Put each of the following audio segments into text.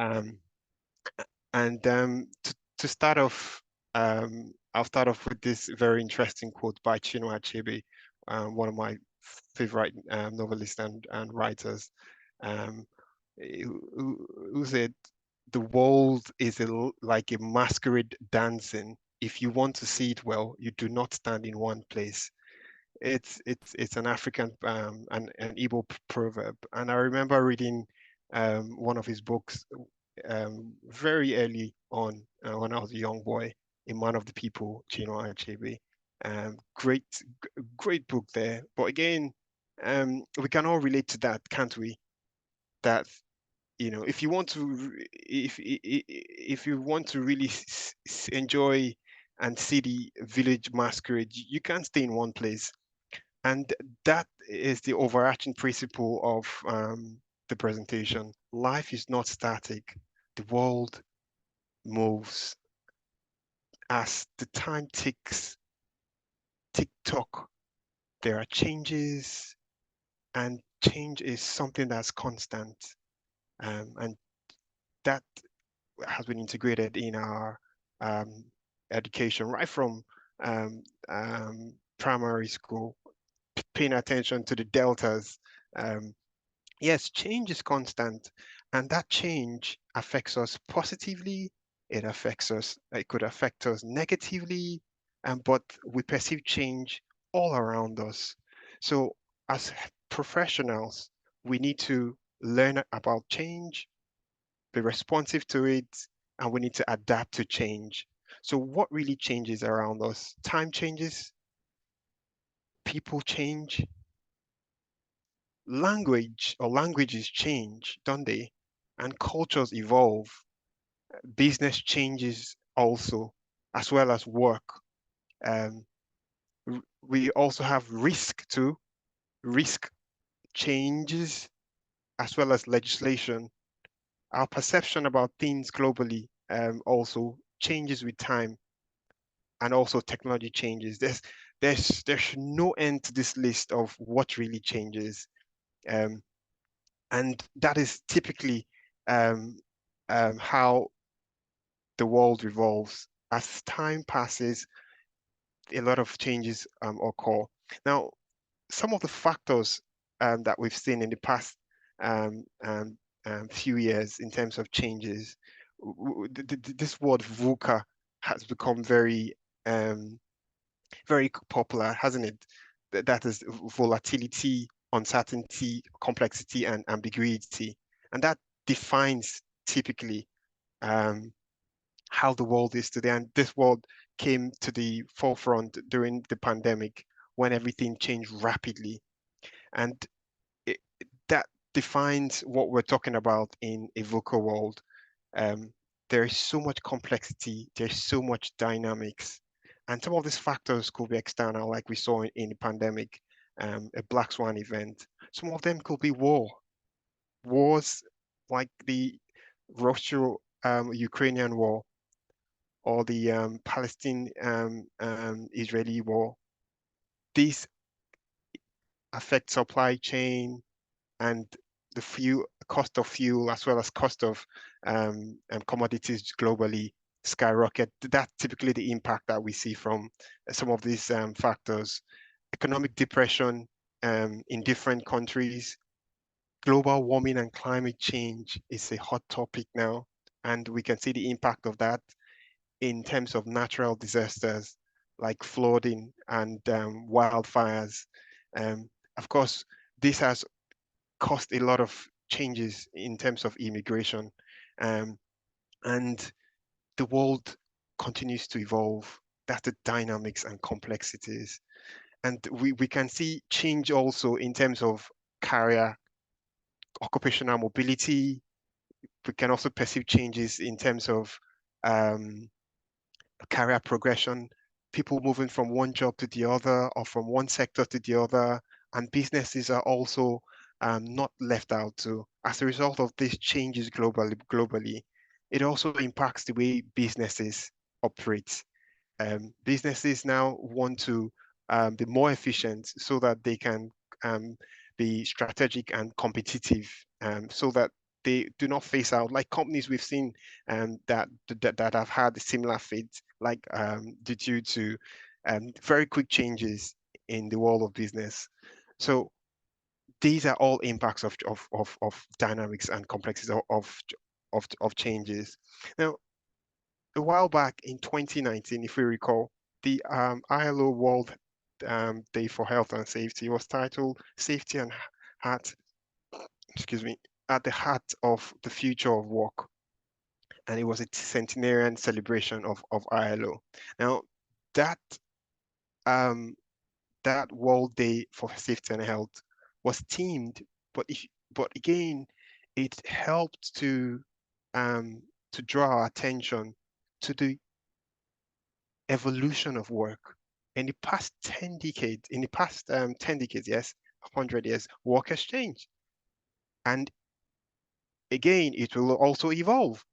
Um, to start off, I'll start off with this very interesting quote by Chinua Achebe, one of my favorite novelists and writers, um, who said, "The world is like a masquerade dancing. If you want to see it well, you do not stand in one place." It's an African an Igbo proverb, and I remember reading one of his books very early on when I was a young boy, A Man of the People, Chinua Achebe. Great, great book there. But again, we can all relate to that, can't we? That if you want to, if you want to really enjoy and see the village masquerade, you can't stay in one place, and that is the overarching principle of the presentation. Life is not static. The world moves as the time ticks, tick tock. There are changes, and change is something that's constant. And that has been integrated in our um, education right from primary school, paying attention to the deltas. Um, Yes, change is constant, and that change affects us positively. It could affect us negatively, but we perceive change all around us. So, as professionals, we need to learn about change, be responsive to it, and we need to adapt to change. So, what really changes around us? Time changes, people change, languages change, don't they? And cultures evolve, business changes also, as well as work. Um, we also have risk too, risk changes, as well as legislation. Our perception about things globally also changes with time, and also technology changes. There's no end to this list of what really changes. Um, and that is typically um, how the world revolves. As time passes, a lot of changes occur. Now, some of the factors that we've seen in the past um, um, few years in terms of changes, this word VUCA has become um, very popular, hasn't it? That is volatility, uncertainty, complexity, and ambiguity. And that defines typically um, how the world is today. And this world came to the forefront during the pandemic when everything changed rapidly. And it, that defines what we're talking about in a VUCA world. Um, there is so much complexity, there's so much dynamics, and some of these factors could be external, like we saw in the pandemic, a black swan event. Some of them could be wars like the Russia-Ukrainian war or the Palestine Israeli war. These affect supply chain and the fuel cost of fuel as well as cost of commodities globally skyrocket. That's typically the impact that we see from some of these factors. Economic depression in different countries, global warming and climate change is a hot topic now, and we can see the impact of that in terms of natural disasters like flooding and wildfires. Um, of course, this has caused a lot of changes in terms of immigration. Um, and the world continues to evolve. That's the dynamics and complexities. And we can see change also in terms of career, occupational mobility. We can also perceive changes in terms of um, career progression, people moving from one job to the other or from one sector to the other, and businesses are also not left out too. As a result of these changes globally, it also impacts the way businesses operate. Businesses now want to be more efficient so that they can um, be strategic and competitive, so that they do not phase out. Like companies we've seen that have had a similar fate, like due to very quick changes in the world of business. So these are all impacts of dynamics and complexities of changes. Now, a while back in 2019, if we recall, the ILO World Day for Health and Safety was titled "Safety and Heart," excuse me, at the heart of the future of work, and it was a centenarian celebration of ILO. Now, that um, that World Day for Safety and Health was themed, but but again, it helped um, to draw our attention to the evolution of work. In the past 10 decades, in the past 10 decades, yes, 100 years, work has changed. And again, it will also evolve.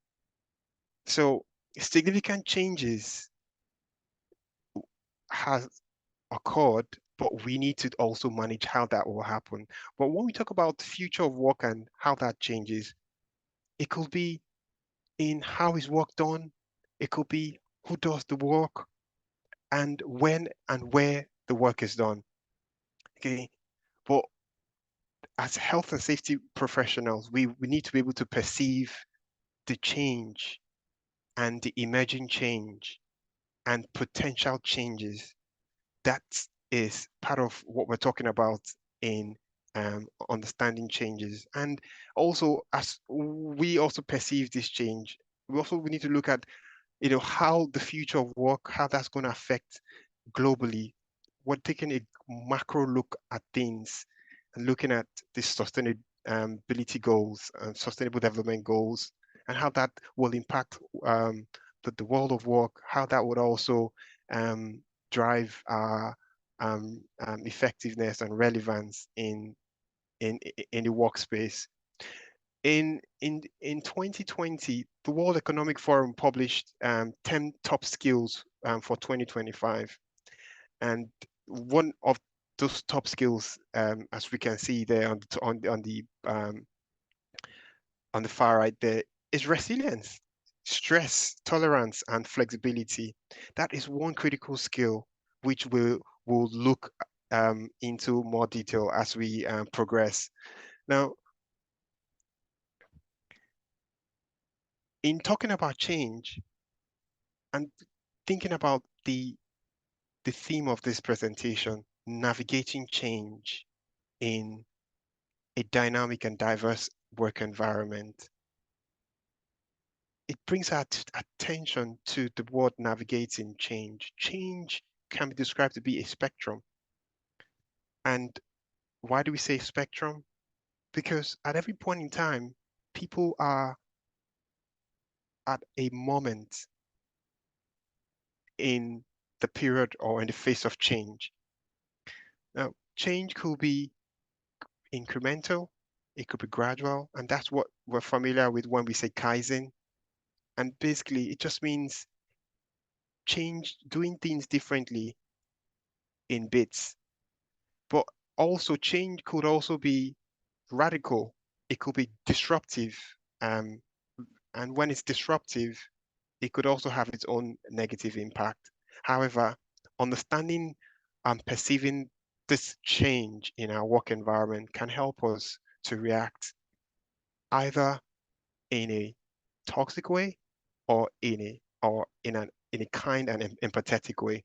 So significant changes has occurred, but we need to also manage how that will happen. But when we talk about the future of work and how that changes, it could be in how is work done, it could be who does the work, and when and where the work is done. Okay. But as health and safety professionals, we need to be able to perceive the change and the emerging change and potential changes. That is part of what we're talking about in understanding changes. And also, as we also perceive this change, we need to look at, how the future of work, how that's going to affect globally. We're taking a macro look at things and looking at the sustainability goals and sustainable development goals and how that will impact the world of work, how that would also um, drive our effectiveness and relevance in in the workspace. In 2020, the World Economic Forum published 10 top skills for 2025. And one of those top skills, as we can see there on the far right there, is resilience, stress, tolerance, and flexibility. That is one critical skill which will look into more detail as we progress. Now, in talking about change and thinking about the theme of this presentation, navigating change in a dynamic and diverse work environment, it brings our attention to the word navigating change. Change can be described to be a spectrum. And why do we say spectrum? Because at every point in time, people are at a moment in the period or in the face of change. Now, change could be incremental, it could be gradual, and that's what we're familiar with when we say Kaizen. And basically, it just means change, doing things differently in bits. But also, change could also be radical, it could be disruptive. Um, and when it's disruptive, it could also have its own negative impact. However, understanding and perceiving this change in our work environment can help us to react either in a toxic way or in a kind and empathetic way.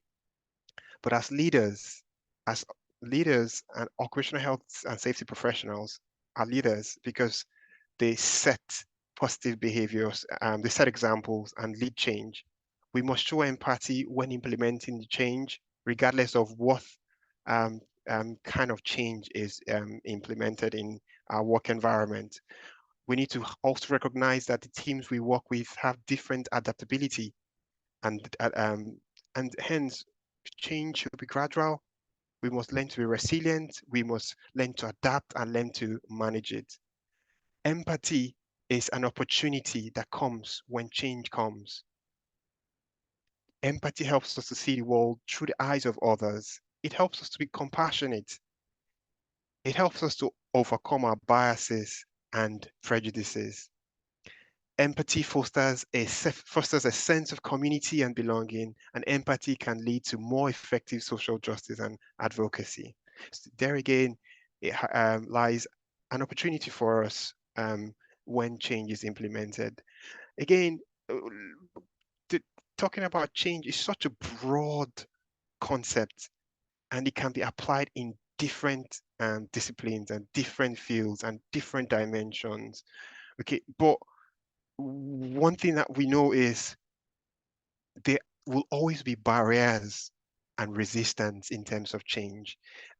But as leaders and occupational health and safety professionals are leaders because they set positive behaviors, they set examples and lead change. We must show empathy when implementing the change, regardless of what um, kind of change is implemented in our work environment. We need to also recognize that the teams we work with have different adaptability and hence change should be gradual. We must learn to be resilient. We must learn to adapt and learn to manage it. Empathy is an opportunity that comes when change comes. Empathy helps us to see the world through the eyes of others. It helps us to be compassionate. It helps us to overcome our biases and prejudices. Empathy fosters a sense of community and belonging, and empathy can lead to more effective social justice and advocacy. So there again, lies an opportunity for us when change is implemented. Again, uh, t- talking about change is such a broad concept, and it can be applied in different disciplines and different fields and different dimensions. Okay, but one thing that we know is there will always be barriers and resistance in terms of change.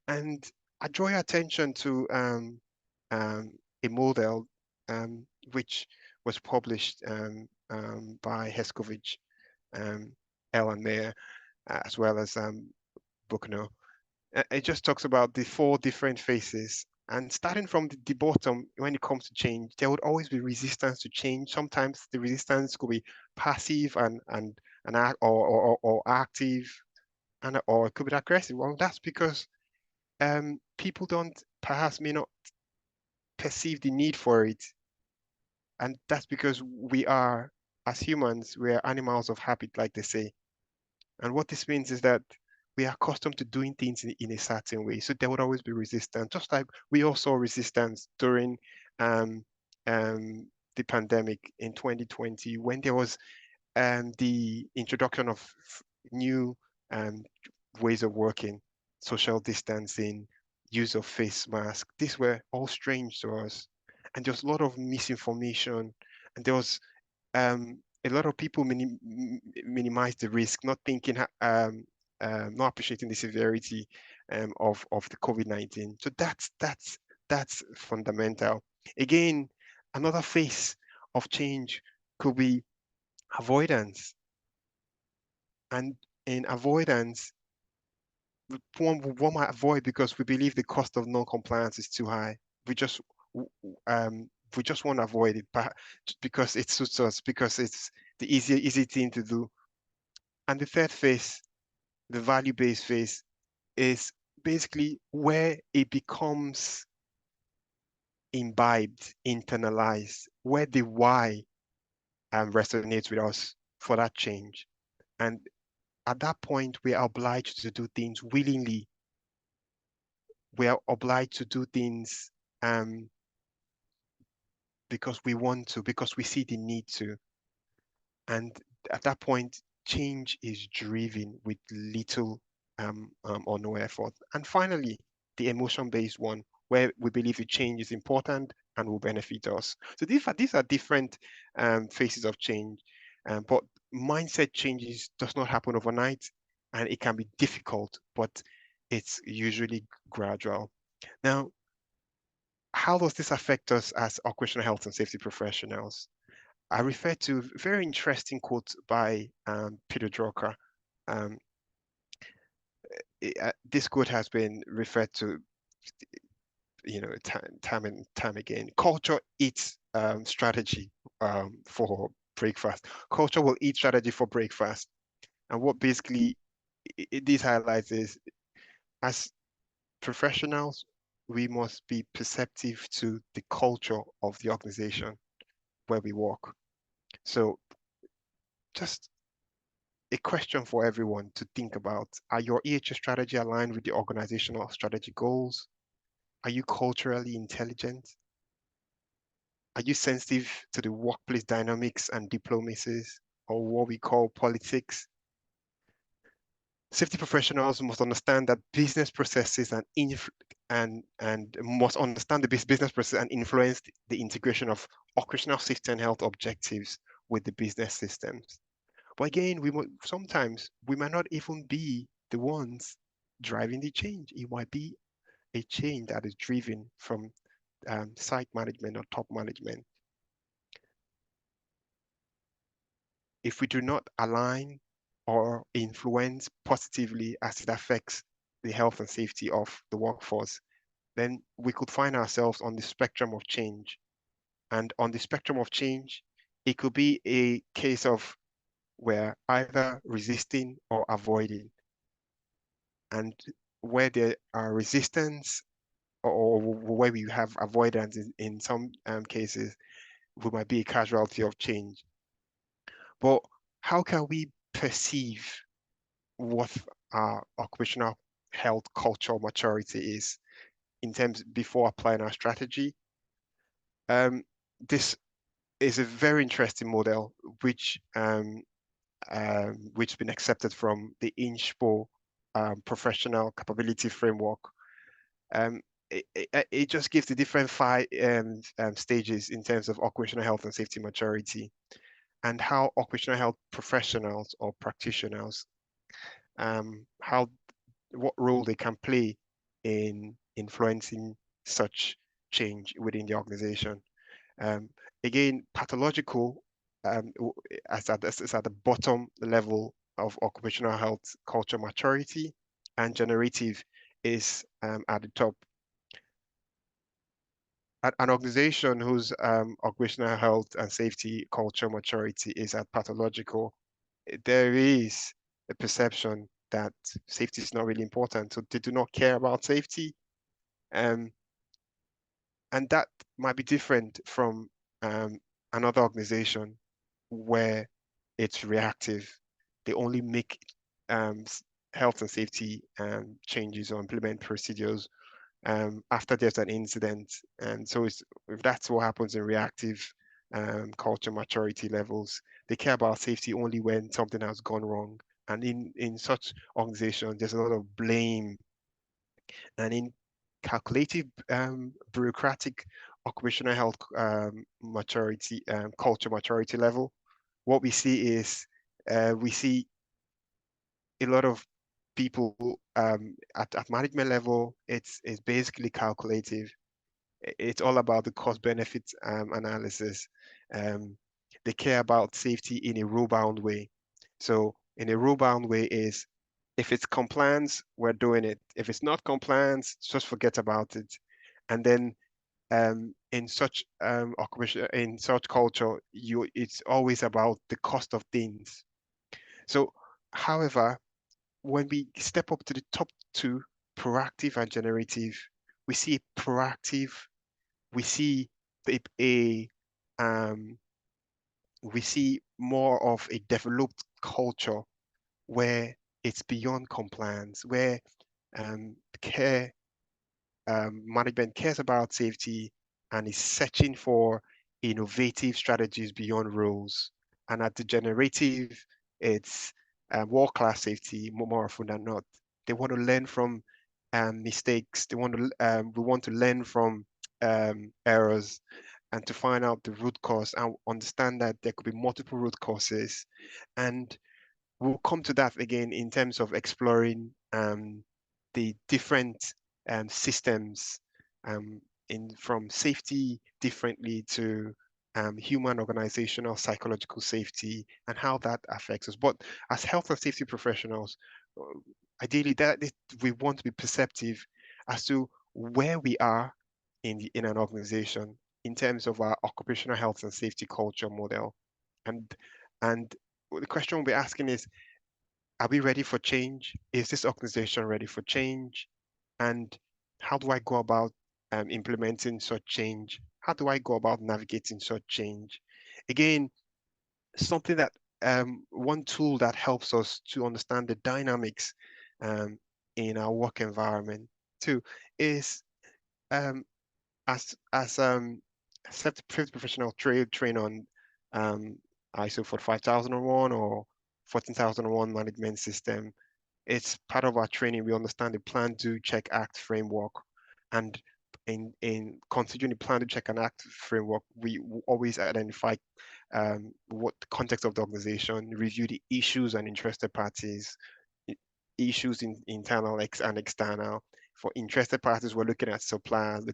And I draw your attention to a model um, which was published by Heskovich, um, Ellen Mayer, as well as Buckner. It just talks about the four different phases. And starting from the bottom, when it comes to change, there would always be resistance to change. Sometimes the resistance could be passive or active, and or it could be aggressive. Well, that's because people don't perhaps may not perceive the need for it, and that's because we are, as humans, we are animals of habit, like they say. And what this means is that we are accustomed to doing things in a certain way. So there would always be resistance, just like we all saw resistance during um, um, the pandemic in 2020 when there was the introduction of new um, ways of working, social distancing, use of face mask. These were all strange to us. And there was a lot of misinformation, and there was a lot of people minimize the risk, not thinking, not appreciating the severity of the COVID-19. So that's fundamental. Again, another phase of change could be avoidance, and in avoidance, one might avoid because we believe the cost of non-compliance is too high. We just we just want to avoid it, but because it suits us, because it's the easy thing to do. And the third phase, the value-based phase, is basically where it becomes imbibed, internalized, where the why resonates with us for that change. And at that point, we are obliged to do things willingly. We are obliged to do things um, because we want to, because we see the need to. And at that point, change is driven with little or no effort. And finally, the emotion-based one, where we believe the change is important and will benefit us. So these are different phases of change, but mindset changes does not happen overnight, and it can be difficult, but it's usually gradual. Now, how does this affect us as occupational health and safety professionals? I refer to a very interesting quote by Peter Drucker. Um, this quote has been referred to, time and time again. Culture eats strategy for breakfast. Culture will eat strategy for breakfast. And what basically this highlights is, as professionals, we must be perceptive to the culture of the organization where we work. So just a question for everyone to think about. Are your EHS strategy aligned with the organizational strategy goals? Are you culturally intelligent? Are you sensitive to the workplace dynamics and diplomacies, or what we call politics? Safety professionals must understand that business processes and must understand the business process and influence the integration of occupational safety and health objectives with the business systems. But again, sometimes we might not even be the ones driving the change. It might be a change that is driven from site management or top management. If we do not align or influence positively as it affects the health and safety of the workforce, then we could find ourselves on the spectrum of change. And on the spectrum of change, it could be a case of we're either resisting or avoiding. And where there are resistance or where we have avoidance in some cases, we might be a casualty of change. But how can we perceive what our occupational health cultural maturity is in terms before applying our strategy? Um, this is a very interesting model, which has been accepted from the INSPO professional capability framework. Um, it just gives the different five stages in terms of occupational health and safety maturity, and how occupational health professionals or practitioners, how what role they can play in influencing such change within the organization. Um, Again, pathological is at the bottom level of occupational health culture maturity, and generative is at the top. An organization whose occupational health and safety culture maturity is at pathological, there is a perception that safety is not really important, so they do not care about safety. Um, and that might be different from another organization where it's reactive. They only make um, health and safety changes or implement procedures after there's an incident. And so if that's what happens in reactive culture maturity levels, they care about safety only when something has gone wrong. And in such organizations, there's a lot of blame. And in calculative, bureaucratic occupational health maturity, culture maturity level, what we see is we see a lot of people at management level. It's basically calculative. It's all about the cost benefit analysis. Um, they care about safety in a rule bound way. So in a rule bound way is if it's compliance, we're doing it. If it's not compliance, just forget about it. And then in such occupation, in such culture, it's always about the cost of things. So, however, when we step up to the top two, proactive and generative, we see proactive, we see a, a um, we see more of a developed culture where it's beyond compliance, where care management cares about safety and is searching for innovative strategies beyond rules. And at the generative, it's world-class safety more often than not. They want to learn from mistakes. We want to learn from errors and to find out the root cause and understand that there could be multiple root causes. And we'll come to that again in terms of exploring the different systems in from safety differently to human organizational psychological safety and how that affects us. But as health and safety professionals, uh, ideally we want to be perceptive as to where we are in an organization in terms of our occupational health and safety culture model. And and the question we'll be asking is, are we ready for change? Is this organization ready for change? And how do I go about implementing such change? How do I go about navigating such change? Again, something that one tool that helps us to understand the dynamics um, in our work environment too is um, as self-trained professional train on um, ISO 45001 or 14001 management system. It's part of our training. We understand the plan, do, check, act framework. And in considering the plan, do, check, and act framework, we always identify what the context of the organization, review the issues and interested parties, issues in internal and external. For interested parties, we're looking at suppliers,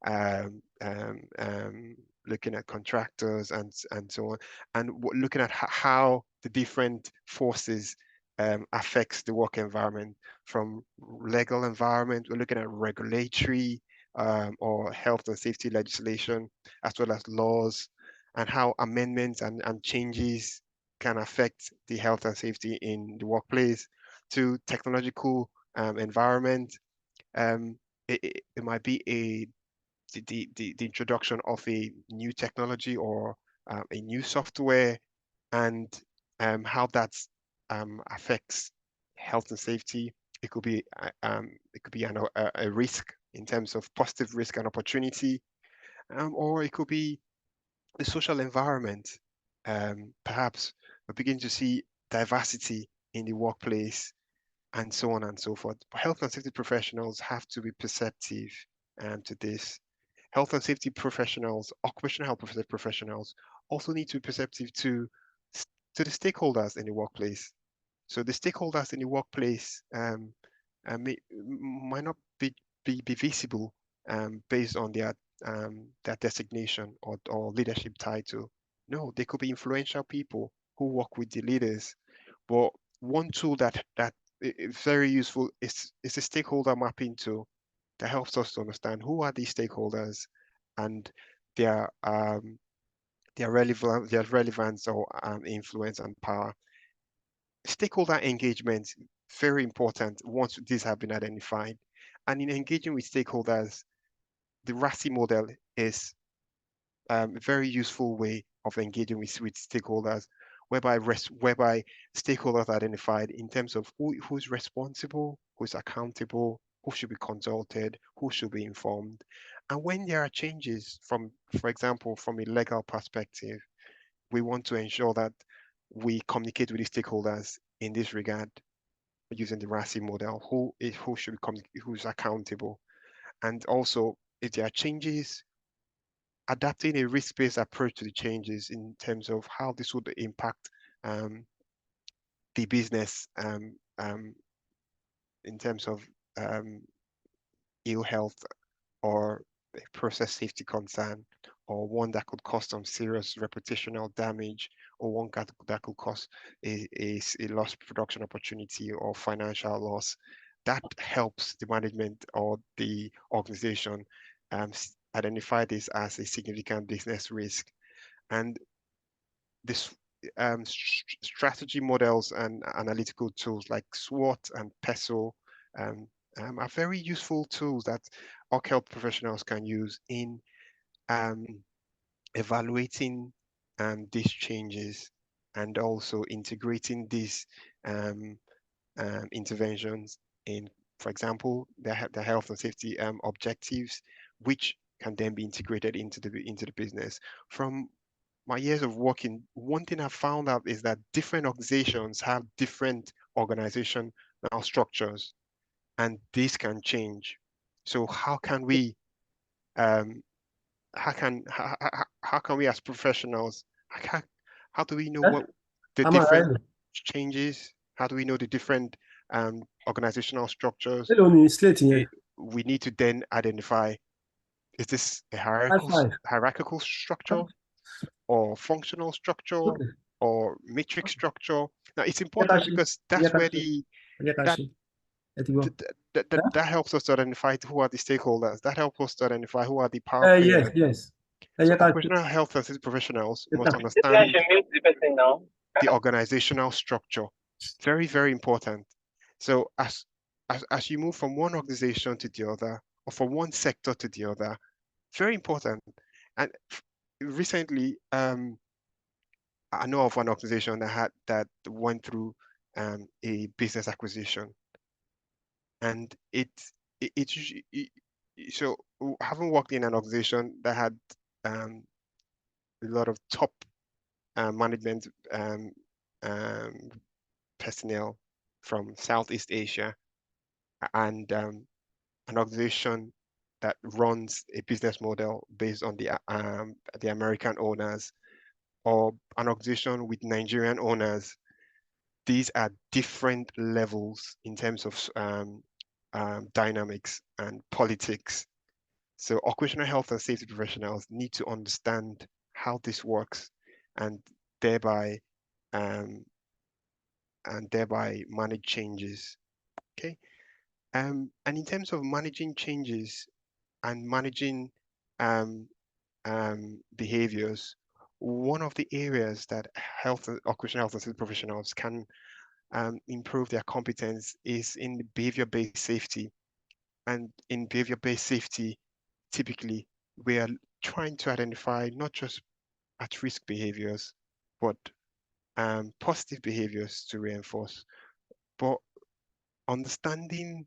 um, um, um, looking at contractors and so on, and looking at how the different forces affects the work environment. From legal environment, we're looking at regulatory or health and safety legislation, as well as laws, and how amendments and changes can affect the health and safety in the workplace, to technological environment. it might be the introduction of a new technology or a new software, and how that affects health and safety. It could be a risk in terms of positive risk and opportunity, or it could be the social environment. Perhaps we begin to see diversity in the workplace and so on and so forth. But health and safety professionals have to be perceptive to this. Health and safety professionals, occupational health safety professionals, also need to be perceptive to the stakeholders in the workplace. So the stakeholders in the workplace might not be visible based on their designation or leadership title. No, they could be influential people who work with the leaders. But one tool that is very useful is a stakeholder mapping tool that helps us to understand who are these stakeholders and their their relevance or influence and power. Stakeholder engagement, very important once these have been identified. And in engaging with stakeholders, the RASI model is a very useful way of engaging with stakeholders, whereby stakeholders are identified in terms of who's responsible, who's accountable, who should be consulted, who should be informed. And when there are changes for example, from a legal perspective, we want to ensure that we communicate with the stakeholders in this regard using the RASI model, who should be who's accountable. And also, if there are changes, adapting a risk-based approach to the changes in terms of how this would impact um, the business in terms of um, ill health or a process safety concern, or one that could cause some serious reputational damage, or one that could cause a lost production opportunity or financial loss. That helps the management or the organization identify this as a significant business risk. And this strategy models and analytical tools like SWOT and PESO are very useful tools that all health professionals can use in um, evaluating these changes and also integrating these um, interventions in, for example, the health and safety objectives, which can then be integrated into the business. From my years of working, one thing I found out is that different organizations have different organizational structures, and this can change. So um, how can we as professionals, how, how do we know Eh? what the I'm different alright. changes? How do we know the different organizational structures? Hello, ni slate Eh, yẹn. we need to then identify, is this a High five. hierarchical structure or functional structure Okay. or matrix structure? Now, it's Ẹ jẹ́ ká important ṣe. because Ẹ jẹ́ that's ká where ṣe. the Ẹ jẹ́ ká that ṣe. Ẹ ti gbọ́. Eh? that helps us to identify who are the stakeholders. That helps us to identify who are the power Yes, players. yes. Ẹ So jẹ́ ká ṣe. occupational health and safety professionals Ẹ must ta. Maybe I understand should mute the person now. the organizational structure. Very, very important. So as you move from one organization to the other, or from one sector to the other, very important. And recently, I know of an organization that went through a business acquisition, and so having worked in an organization that had um, a lot of top management um, personnel from Southeast Asia, and an organization that runs a business model based on the American owners, or an organization with Nigerian owners. These are different levels in terms of dynamics and politics. So occupational health and safety professionals need to understand how this works, and thereby um, manage changes. Okay. And in terms of managing changes and managing um, behaviors, one of the areas that occupational health and safety professionals can improve their competence is in behavior-based safety. And in behavior-based safety, typically we are trying to identify not just at-risk behaviors, but positive behaviors to reinforce. But understanding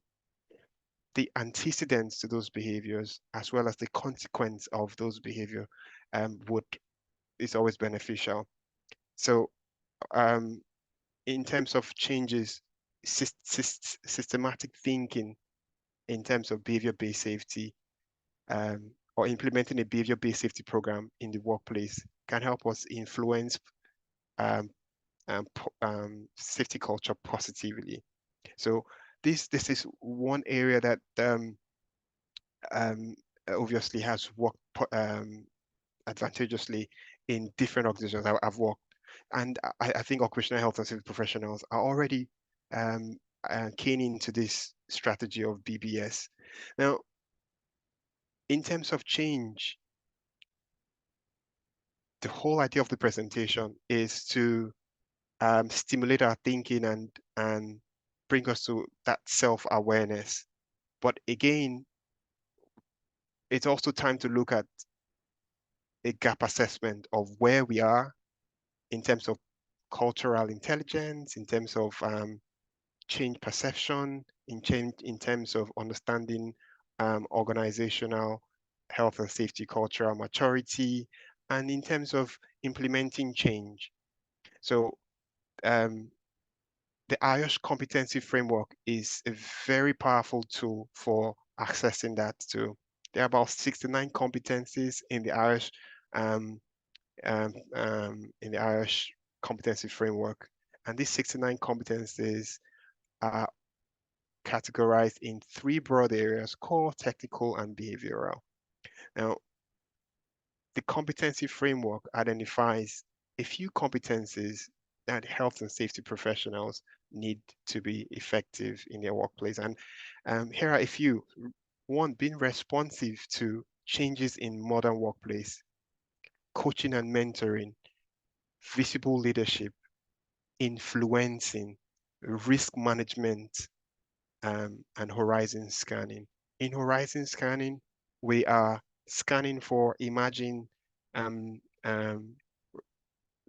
the antecedents to those behaviors as well as the consequence of those behavior would is always beneficial. So um, in terms of changes, systematic thinking in terms of behavior-based safety or implementing a behavior-based safety program in the workplace can help us influence um, safety culture positively. So this is one area that um, obviously has worked advantageously in different organizations I've worked, and I think occupational health and safety professionals are already keen into this strategy of BBS. Now, in terms of change, the whole idea of the presentation is to stimulate our thinking and bring us to that self-awareness. But again, it's also time to look at a gap assessment of where we are in terms of cultural intelligence, in terms of change perception, in terms of understanding organizational health and safety cultural maturity, and in terms of implementing change. So um, the IOSH competency framework is a very powerful tool for accessing that too. There are about 69 competencies um, in the IOSH competency framework, and these 69 competencies are categorized in three broad areas: core, technical, and behavioral. Now, the competency framework identifies a few competencies that health and safety professionals need to be effective in their workplace. And here are a few. One, being responsive to changes in modern workplace, coaching and mentoring, visible leadership, influencing, risk management, and horizon scanning. In horizon scanning, we are scanning for emerging um, um,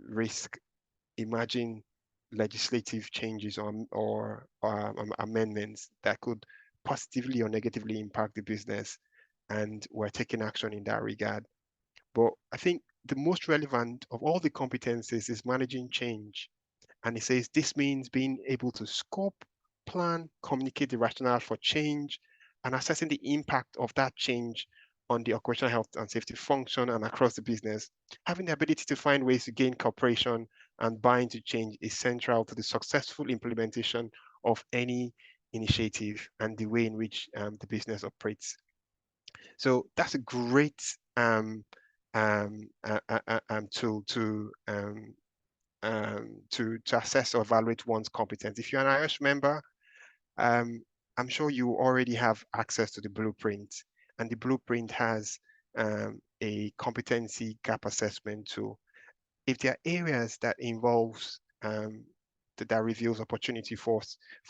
risk, emerging legislative changes or amendments that could positively or negatively impact the business, and we're taking action in that regard. But I think the most relevant of all the competencies is managing change. And it says this means being able to scope, plan, communicate the rationale for change, and assessing the impact of that change on the occupational health and safety function and across the business. Having the ability to find ways to gain cooperation and buy into change is central to the successful implementation of any initiative and the way in which the business operates. So that's a great tool to assess or evaluate one's competence. If you're an IOSH member, um, I'm sure you already have access to the blueprint, and the blueprint has a competency gap assessment tool. If there are areas that involves that reveals opportunity for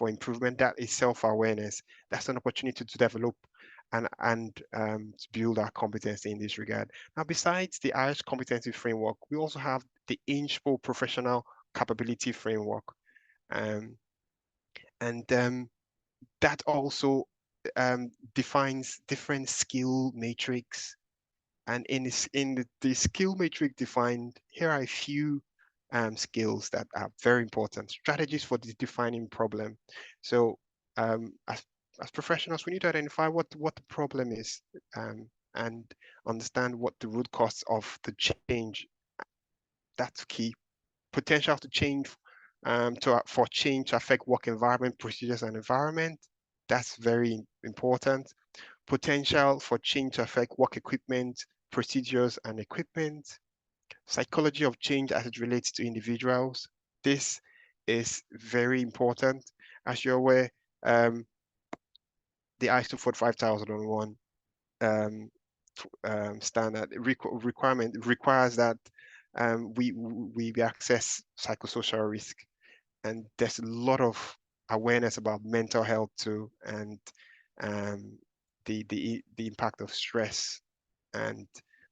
improvement, that is self-awareness. That's an opportunity to develop and to build our competency in this regard. Now, besides the IOSH competency framework, we also have the INSPO professional capability framework, um, and that also defines different skill matrix. And in the skill matrix defined, here are a few skills that are very important. Strategies for the defining problem. So as professionals, we need to identify what the problem is and understand what the root cause of the change. That's key. Potential to change for change to affect work environment, procedures, and environment. That's very important. Potential for change to affect work equipment, procedures, and equipment. Psychology of change as it relates to individuals. This is very important. As you're aware, um, the ISO 45001 um, standard requirement requires that we access psychosocial risk, and there's a lot of awareness about mental health too, and the impact of stress and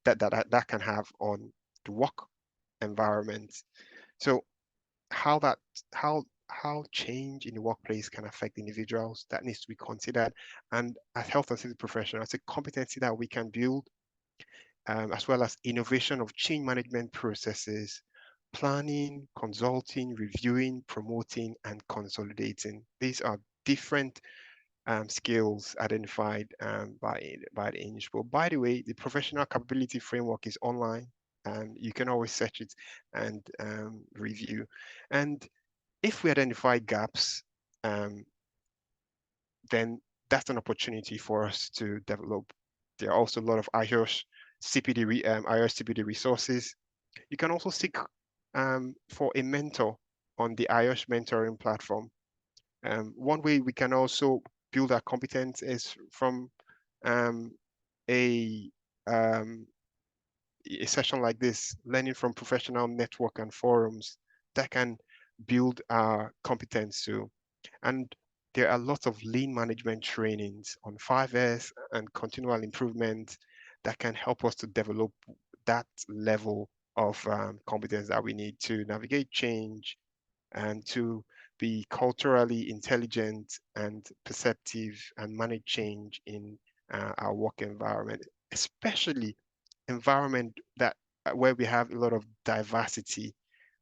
that can have on the work environment. So how that how change in the workplace can affect individuals, that needs to be considered. And as health and safety professionals, it's a competency that we can build, as well as innovation of change management processes, planning, consulting, reviewing, promoting, and consolidating. These are different skills identified by the INSH. But by the way, the professional capability framework is online, and you can always search it and review. And if we identify gaps, um, then that's an opportunity for us to develop. There are also a lot of IOSH IOSH CPD resources. You can also seek for a mentor on the IOSH mentoring platform. One way we can also build our competence is from um, a um, a session like this, learning from professional network and forums that can build our competence too. And there are lots of lean management trainings on 5S and continual improvement that can help us to develop that level of competence that we need to navigate change and to be culturally intelligent and perceptive and manage change in our work environment, especially environment that where we have a lot of diversity.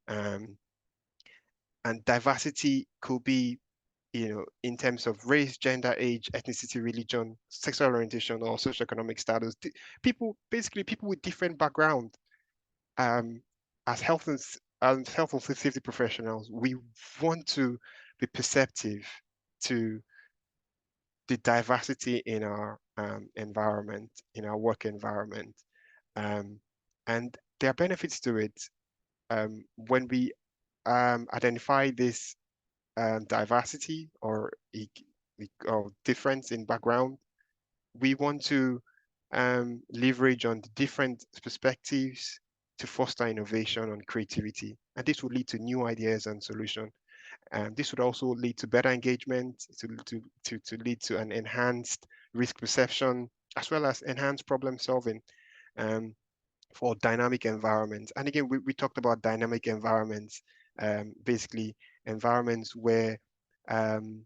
Um, and diversity could be, in terms of race, gender, age, ethnicity, religion, sexual orientation, or socioeconomic status. People, basically, people with different background. Um, as health and safety professionals, we want to be perceptive to the diversity in our environment, in our work environment, um, and there are benefits to it. When we identify this diversity or difference in background, we want to leverage on the different perspectives to foster innovation and creativity. And this will lead to new ideas and solutions. This would also lead to better engagement, to lead to an enhanced risk perception, as well as enhanced problem solving. Um, for dynamic environments. And again, we talked about dynamic environments, basically environments where um,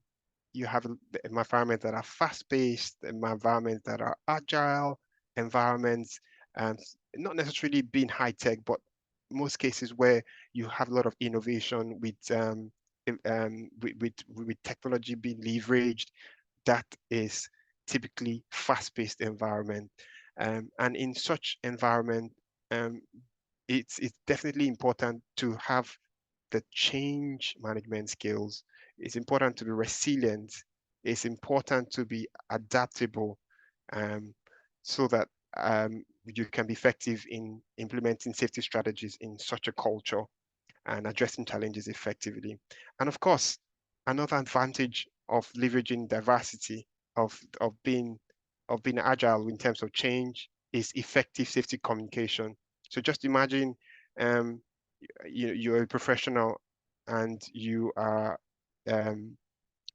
you have environments that are fast-paced, environments that are agile, environments, and not necessarily being high-tech, but most cases where you have a lot of innovation with technology being leveraged, that is typically fast-paced environment. And in such environment, um, it's definitely important to have the change management skills. It's important to be resilient. It's important to be adaptable, um, so that you can be effective in implementing safety strategies in such a culture and addressing challenges effectively. And of course, another advantage of leveraging diversity, of being agile in terms of change, is effective safety communication. So just imagine um, you're a professional and um,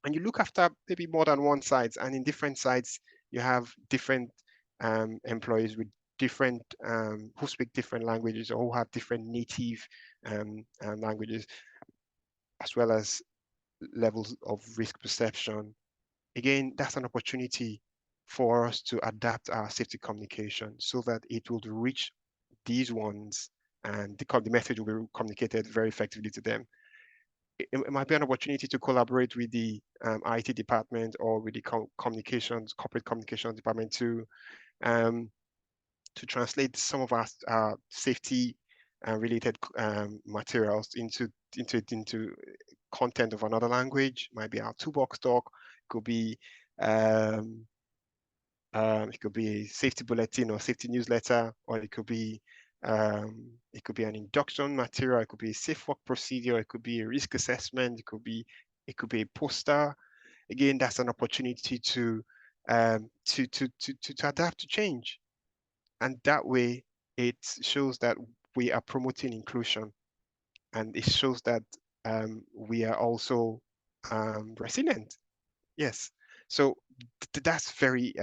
you look after maybe more than one sites, and in different sites you have different employees with different who speak different languages or who have different native languages, as well as levels of risk perception. Again, that's an opportunity for us to adapt our safety communication so that it will reach these ones, and the message will be communicated very effectively to them. It might be an opportunity to collaborate with the IT department or with the corporate communications department um, to translate some of our safety related materials into content of another language. Might be our toolbox talk. Could be um, it could be a safety bulletin or safety newsletter, or it could be an induction material. It could be a safe work procedure. It could be a risk assessment. It could be a poster. Again, that's an opportunity to adapt to change, and that way it shows that we are promoting inclusion, and it shows that we are also resilient. Yes. So that's very,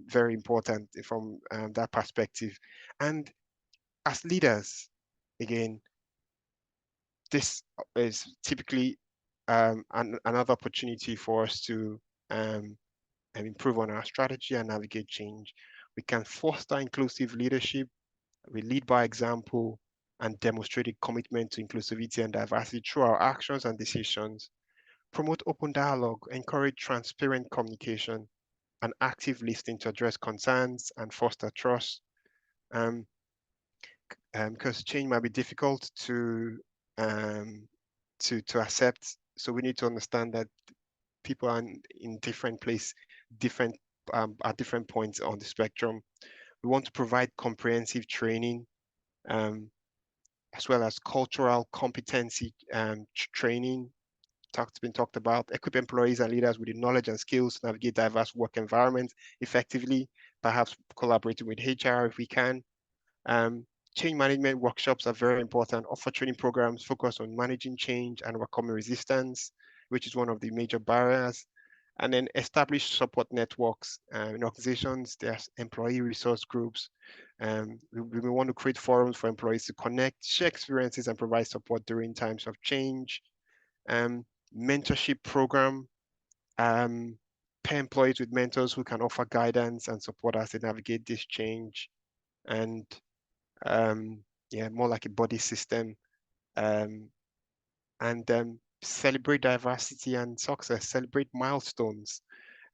very important from that perspective. And as leaders, again, this is typically another opportunity for us to improve on our strategy and navigate change. We can foster inclusive leadership. We lead by example and demonstrate a commitment to inclusivity and diversity through our actions and decisions. Promote open dialogue, encourage transparent communication, and active listening to address concerns and foster trust. Um, because change might be difficult um, to accept. So we need to understand that people are in different place, different at different points on the spectrum. We want to provide comprehensive training, um, as well as cultural competency training. Been talked about. Equip employees and leaders with the knowledge and skills to navigate diverse work environments effectively. Perhaps collaborating with HR if we can. Um, Change management workshops are very important. Offer training programs focused on managing change and overcoming resistance, which is one of the major barriers. And then establish support networks in organizations. There's employee resource groups. We want to create forums for employees to connect, share experiences, and provide support during times of change. Um, Mentorship program. Um, Pair employees with mentors who can offer guidance and support as they navigate this change. And um, yeah, more like a body system, um, and celebrate diversity and success, celebrate milestones.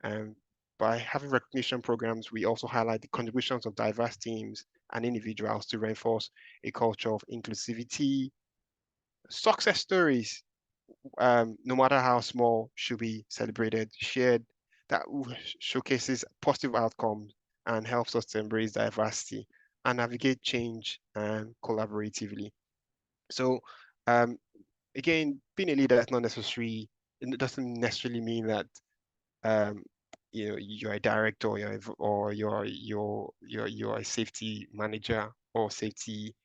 Um, by having recognition programs, we also highlight the contributions of diverse teams and individuals to reinforce a culture of inclusivity. Success stories, no matter how small, should be celebrated, shared, that showcases positive outcomes and helps us to embrace diversity and navigate change collaboratively. So um, again, being a leader is not necessary. It doesn't necessarily mean that um, you're a director or you're a safety manager or safety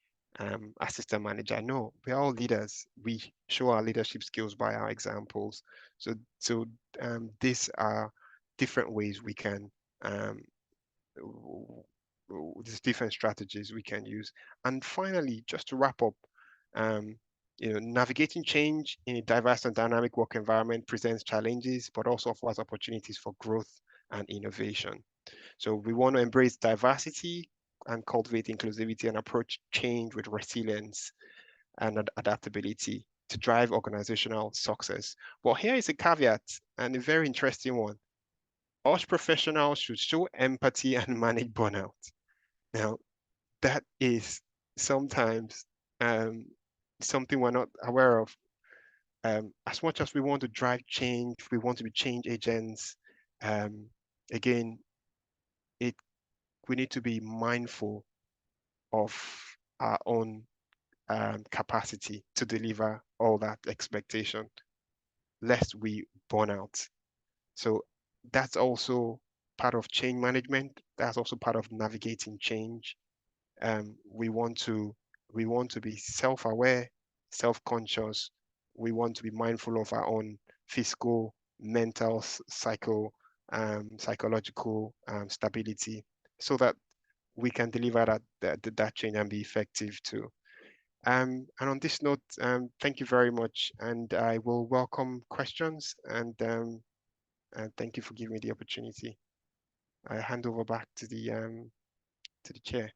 assistant manager. No, we're all leaders. We show our leadership skills by our examples. So these are different ways we can um, there's different strategies we can use. And finally, just to wrap up, um, navigating change in a diverse and dynamic work environment presents challenges, but also offers opportunities for growth and innovation. So we want to embrace diversity and cultivate inclusivity and approach change with resilience and adaptability to drive organizational success. But here is a caveat and a very interesting one. IOSH professionals should show empathy and manage burnout. Now, that is sometimes um, something we're not aware of. As much as we want to drive change, we want to be change agents. Um, Again, it we need to be mindful of our own capacity to deliver all that expectation, lest we burn out. So that's also part of change management. That's also part of navigating change. We want to be self-aware, self-conscious. We want to be mindful of our own physical, mental, psychological stability, so that we can deliver that change and be effective too. And on this note, thank you very much, and I will welcome questions, and thank you for giving me the opportunity. I hand over back to the chair.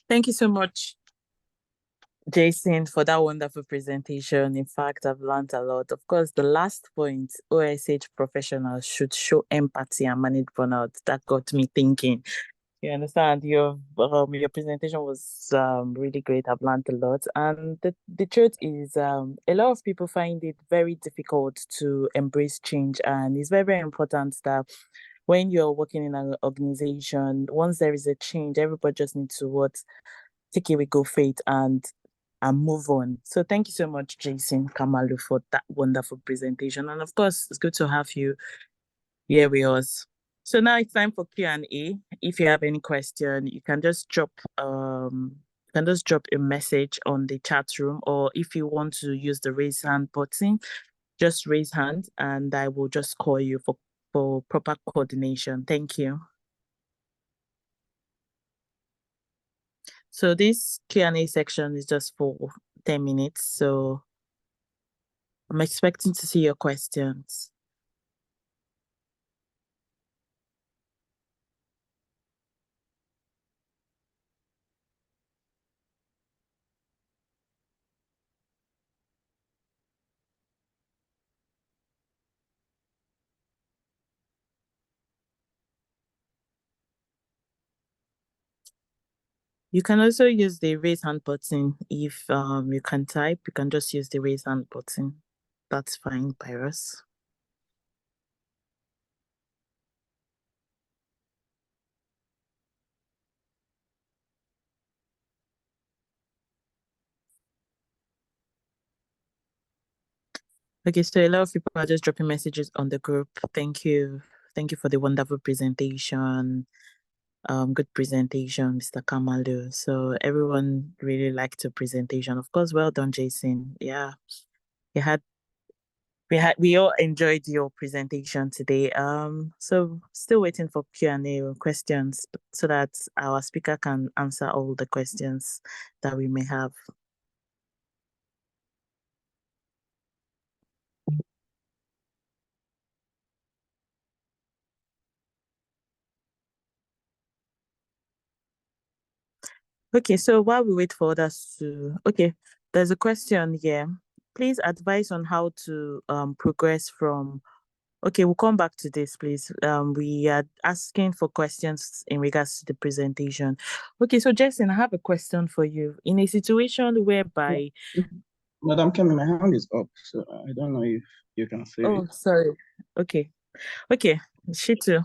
Thank you so much, Jason, for that wonderful presentation. In fact, I've learned a lot. Of course, the last point, OSH professionals should show empathy and manage burnout. That got me thinking. You understand? Your presentation was really great. I've learned a lot, and the truth is, a lot of people find it very difficult to embrace change, and it's very, very important that when you're working in an organization, once there is a change, everybody just needs to take it with good faith and move on. So thank you so much, Jason Kamalu, for that wonderful presentation. And of course, it's good to have you here with us. So now it's time for Q&A. If you have any question, you can just drop a message on the chat room, or if you want to use the raise hand button, just raise hand and I will just call you for proper coordination. Thank you. So this Q&A section is just for 10 minutes. So I'm expecting to see your questions. You can also use the raise hand button. If you can type, you can just use the raise hand button. That's fine by us. Okay, so a lot of people are just dropping messages on the group. Thank you. Thank you for the wonderful presentation. Good presentation, Mr. Kamalu. So everyone really liked the presentation. Of course, well done, Jason. Yeah, we all enjoyed your presentation today. So still waiting for Q&A or questions so that our speaker can answer all the questions that we may have. Okay, so while we wait for others to, okay, there's a question here. Please advise on how to progress from, okay, we'll come back to this, please. We are asking for questions in regards to the presentation. Okay, so Jason, I have a question for you. In a situation whereby... Madam Kemi, my hand is up, so I don't know if you can see Oh, it. sorry. Okay. Okay, Shitu,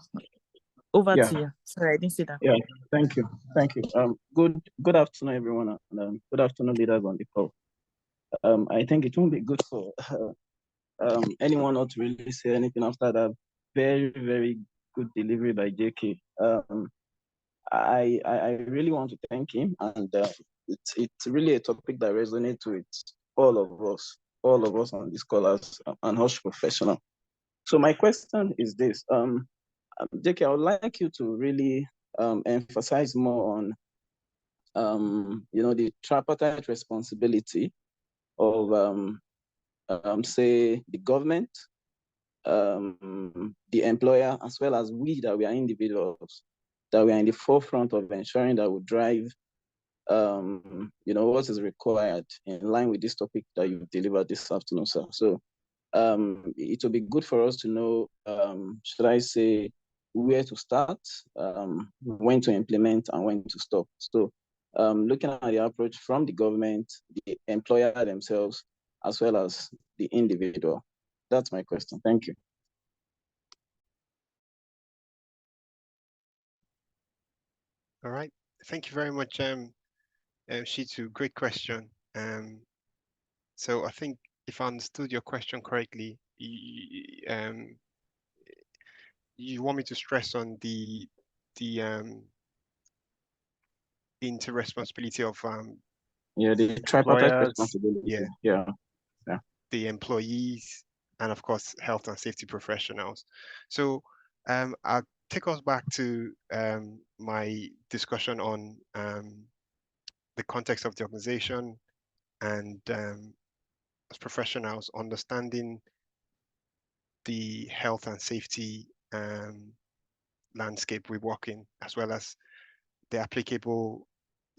over to you. Sorry, I didn't see that. Yeah, thank you. Thank you. Good afternoon, everyone, and good afternoon, leaders on the call. I think it won't be good for anyone not to really say anything after that very, very good delivery by JK. I really want to thank him, and it's really a topic that resonates with all of us on this call as an IOSH professional. So my question is this, JK, I would like you to really emphasize more on the tripartite responsibility of say the government, the employer, as well as we that we are individuals, that we are in the forefront of ensuring that we drive what is required in line with this topic that you've delivered this afternoon, sir. So it will be good for us to know, should I say, where to start, when to implement, and when to stop. So looking at the approach from the government, the employer themselves, as well as the individual. That's my question. Thank you. All right. Thank you very much, Shitu. Great question. So I think if I understood your question correctly, you want me to stress on the inter-responsibility of the tripartite responsibility. Yeah. The employees, and of course health and safety professionals. So I'll take us back to my discussion on the context of the organization and as professionals understanding the health and safety landscape we work in, as well as the applicable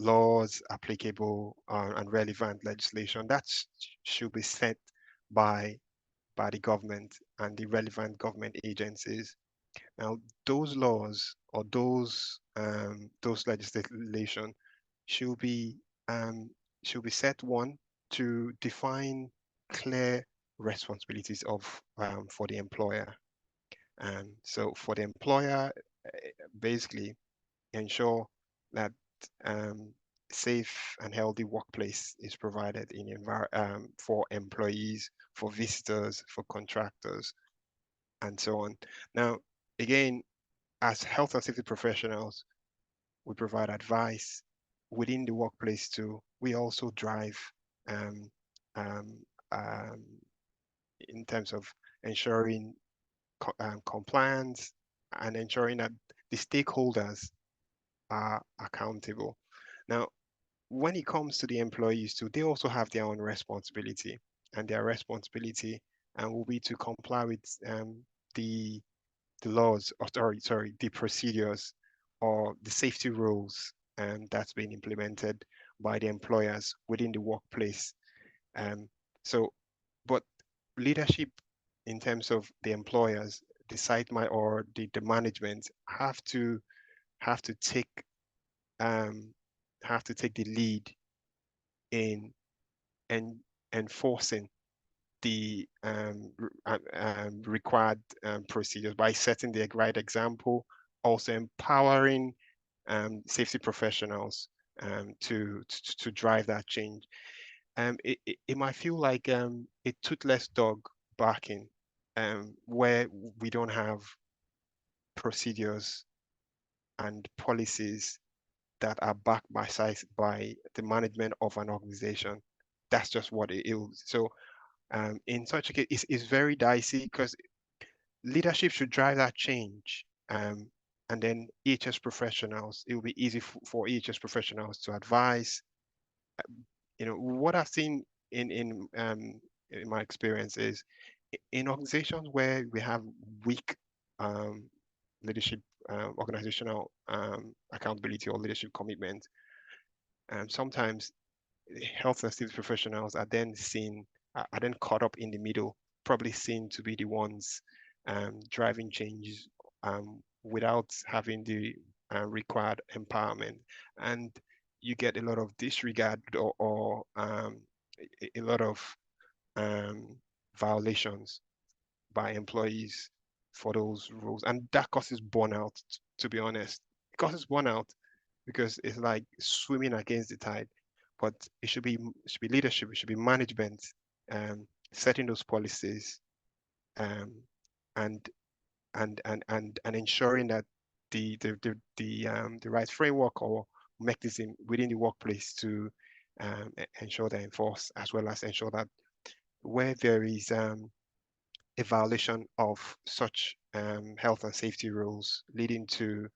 laws, applicable and relevant legislation that should be set by the government and the relevant government agencies. Now, those laws or those legislation should be set, one, to define clear responsibilities of for the employer. And so for the employer, basically ensure that safe and healthy workplace is provided for employees, for visitors, for contractors, and so on. Now, again, as health and safety professionals, we provide advice within the workplace too. We also drive um, um, um, in terms of ensuring compliance and ensuring that the stakeholders are accountable. Now, when it comes to the employees too, they also have their own responsibility, and their responsibility will be to comply with the the laws, or sorry, the procedures or the safety rules that's been implemented by the employers within the workplace. Um, so, but leadership in terms of the employers, the or the management have to take um, have to take the lead in en enforcing the required procedures by setting the right example, also empowering safety professionals to drive that change. It might feel like a toothless dog barking, where we don't have procedures and policies that are backed by the management of an organization. That's just what it is. So in such a case, it's very dicey because leadership should drive that change. And then EHS professionals, it will be easy for EHS professionals to advise. What I've seen in my experience is in organizations where we have weak um, leadership, organizational accountability or leadership commitment, sometimes health and safety professionals are then caught up in the middle, probably seen to be the ones driving changes without having the required empowerment, and you get a lot of disregard or a lot of um, violations by employees for those rules, and that causes burnout. To be honest, it causes burnout because it's like swimming against the tide. But it should be leadership, it should be management, setting those policies, um, and and ensuring that the right framework or mechanism within the workplace to ensure they're enforced, as well as ensure that where there is a violation of such health and safety rules leading to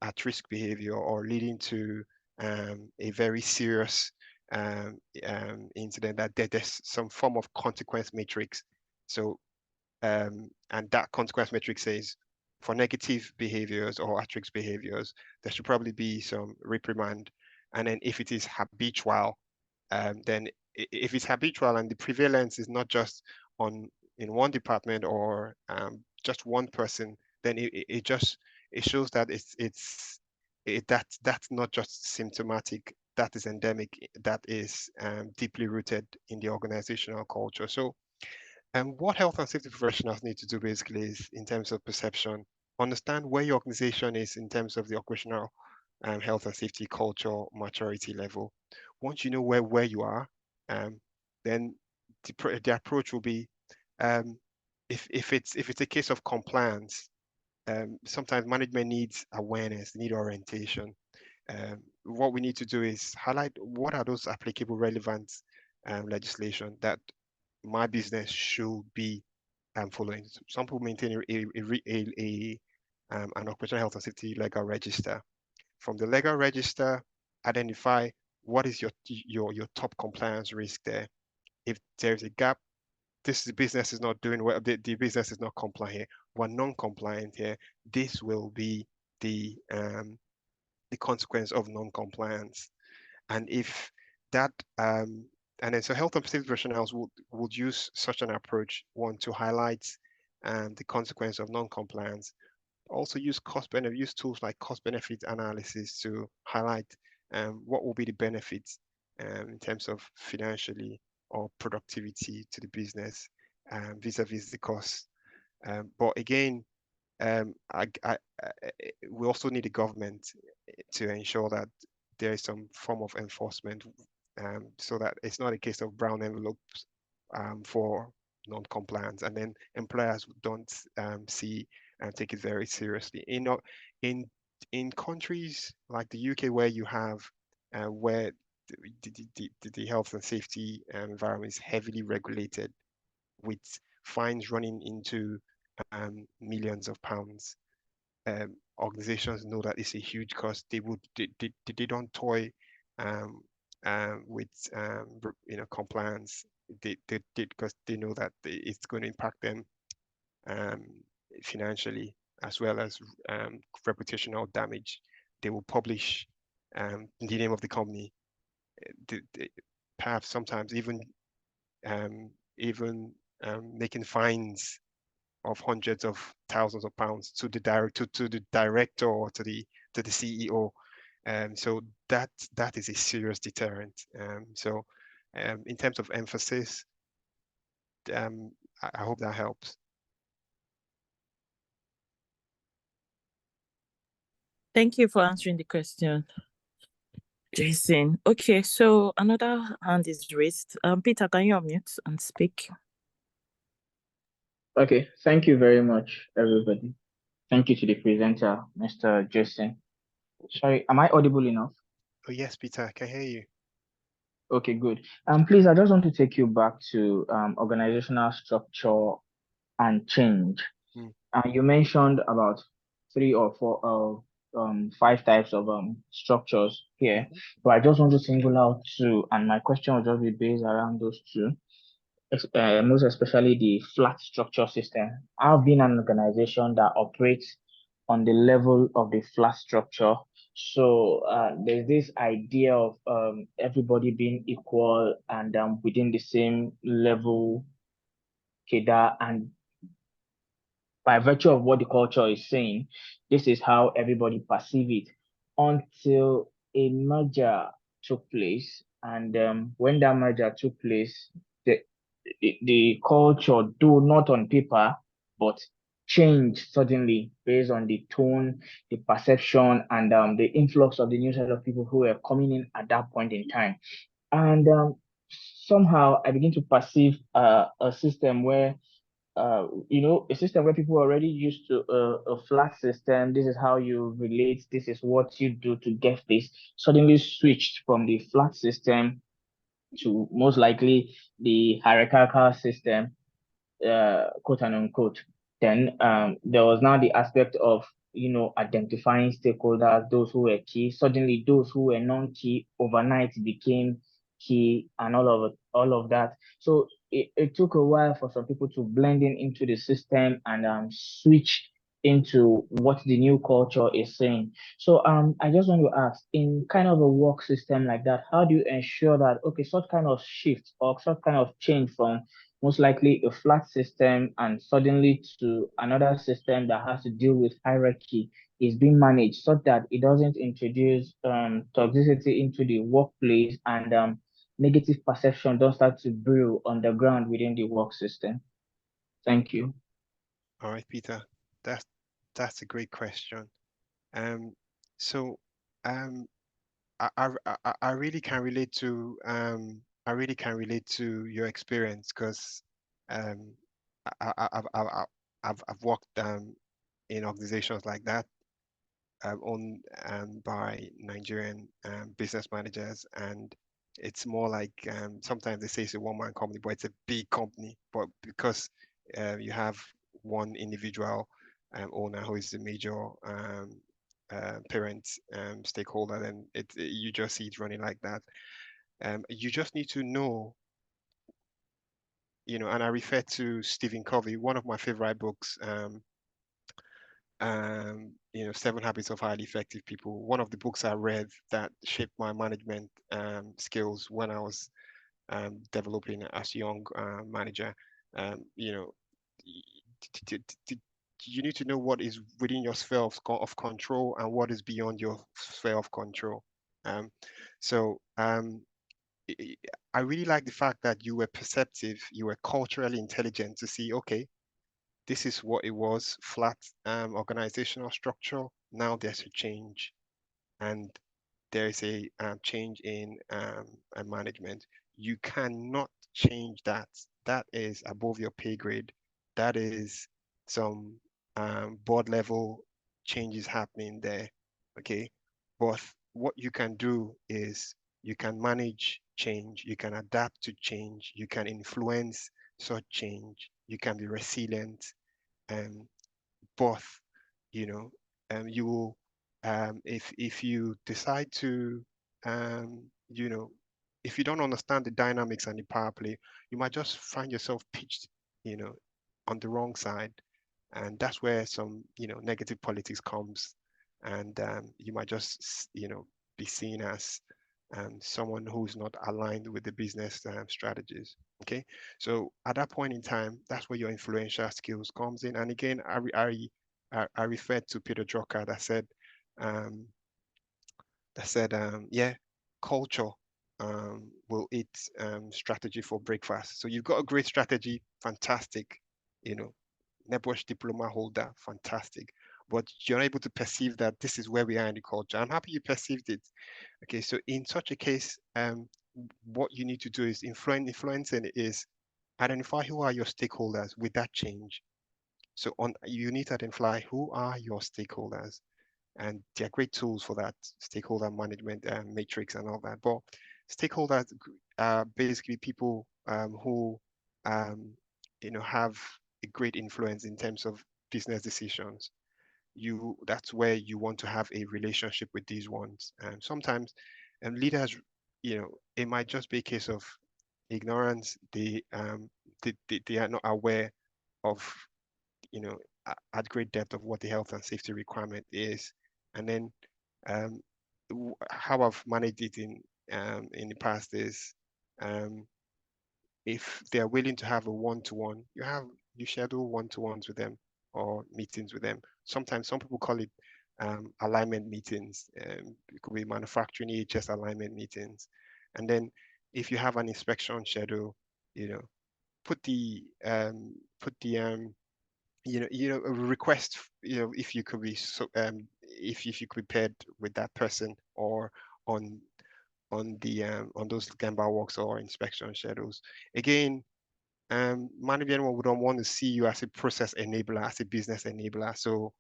at-risk behavior or leading to a very serious incident, that there's some form of consequence matrix. So, and that consequence matrix says for negative behaviors or at-risk behaviors, there should probably be some reprimand. And then if it is habitual, then if it's habitual and the prevalence is not just on in one department or just one person, then it shows that that's not just symptomatic, that is endemic, that is deeply rooted in the organizational culture. So what health and safety professionals need to do basically is, in terms of perception, understand where your organization is in terms of the operational health and safety culture maturity level. Once you know where you are, um, then the approach will be, um, if it's a case of compliance, sometimes management needs awareness, need orientation. What we need to do is highlight what are those applicable relevant legislation that my business should be following. Some people maintain an occupational health and safety legal register. From the legal register, identify what is your top compliance risk there. If there's a gap, this business is not doing well, the business is not compliant here, we're non-compliant here, this will be the consequence of non-compliance. And if that and then so health and safety professionals would use such an approach, one, to highlight the consequence of non-compliance, also use tools like cost benefit analysis to highlight what will be the benefits in terms of financially or productivity to the business vis-a-vis the cost. But again, we also need the government to ensure that there is some form of enforcement, so that it's not a case of brown envelopes for non-compliance, and then employers don't see and take it very seriously. In in countries like the UK, where you have where the health and safety environment is heavily regulated, with fines running into millions of pounds. Organizations know that it's a huge cost. They don't toy um, with compliance. They because they know that it's going to impact them um, financially as well as reputational damage. They will publish the name of the company, perhaps sometimes um, even making fines of hundreds of thousands of pounds to the director or to the CEO. So that is a serious deterrent. So in terms of emphasis, um, I hope that helps. Thank you for answering the question, Jason. Okay, so another hand is raised. Peter, can you unmute and speak? Okay, thank you very much, everybody. Thank you to the presenter, Mr. Jason. Sorry, am I audible enough? Oh yes, Peter, I can hear you. Okay, good. Please, I just want to take you back to organizational structure and change. Mm. You mentioned about 3 or 4, 5 types of structures here, but I just want to single out 2, and my question will just be based around those 2. Most especially the flat structure system. I've been an organization that operates on the level of the flat structure. So there's this idea of everybody being equal and within the same level cadre, and by virtue of what the culture is saying, this is how everybody perceive it until a merger took place. And when that merger took place, the the culture, though not on paper, but changed suddenly based on the tone, the perception, and the influx of the new set of people who were coming in at that point in time. And somehow I begin to perceive a system where a system where people are already used to a flat system. This is how you relate. This is what you do to get this. Suddenly switched from the flat system to most likely the hierarchical system, quote and unquote. Then there was now the aspect of identifying stakeholders, those who were key. Suddenly, those who were non-key overnight became key, and all of that. So it took a while for some people to blend in into the system and switch into what the new culture is saying. So I just want to ask, in kind of a work system like that, how do you ensure that okay, such kind of shift or such kind of change from most likely a flat system and suddenly to another system that has to deal with hierarchy is being managed so that it doesn't introduce toxicity into the workplace and negative perception don't start to brew on the ground within the work system? Thank you. All right, Peter, that's a great question. Um, so um, I really can relate to your experience because um, I've worked in organizations like that owned by Nigerian business managers, and it's more like sometimes they say it's a one-man company, but it's a big company. But because you have one individual owner who is the major parent stakeholder, then you just see it running like that. You just need to know, and I refer to Stephen Covey, one of my favorite books. 7 Habits of Highly Effective People. One of the books I read that shaped my management skills when I was developing as a young manager. You know, you need to know what is within your sphere of control and what is beyond your sphere of control. Um, so I really like the fact that you were perceptive, you were culturally intelligent to see, okay, this is what it was, flat organizational structure. Now there's a change, and there is a change in management. You cannot change that. That is above your pay grade. That is some board level changes happening there. Okay. But what you can do is you can manage change, you can adapt to change, you can influence such change. You can be resilient, and both, you know, you will, if you decide to, you know, if you don't understand the dynamics and the power play, you might just find yourself pitched, you know, on the wrong side, and that's where some, you know, negative politics comes, and you might just, you know, be seen as someone who's not aligned with the business strategies. Okay, so at that point in time, that's where your influential skills comes in. And again, I referred to Peter Drucker um, that said, yeah, culture will eat strategy for breakfast. So you've got a great strategy, fantastic, you know, NEBOSH diploma holder, fantastic. But you're not able to perceive that this is where we are in the culture. I'm happy you perceived it. Okay, so in such a case, what you need to do is influencing is identify who are your stakeholders with that change. So you need to identify who are your stakeholders, and there are great tools for that, stakeholder management matrix and all that. But stakeholders are basically people who you know, have a great influence in terms of business decisions. That's where you want to have a relationship with these ones. And sometimes leaders, you know, it might just be a case of ignorance. They are not aware of, you know, at great depth of what the health and safety requirement is. And then um, how I've managed it in the past is, um, if they're willing to have a one-to-one, you schedule one-to-ones with them or meetings with them. Sometimes some people call it alignment meetings. It could be manufacturing EHS alignment meetings. And then if you have an inspection schedule, you know, put the a request, you know, if you could be so if you could be paired with that person, or on on those Gemba walks or inspection schedules. Again, management would not want to see you as a process enabler, as a business enabler. So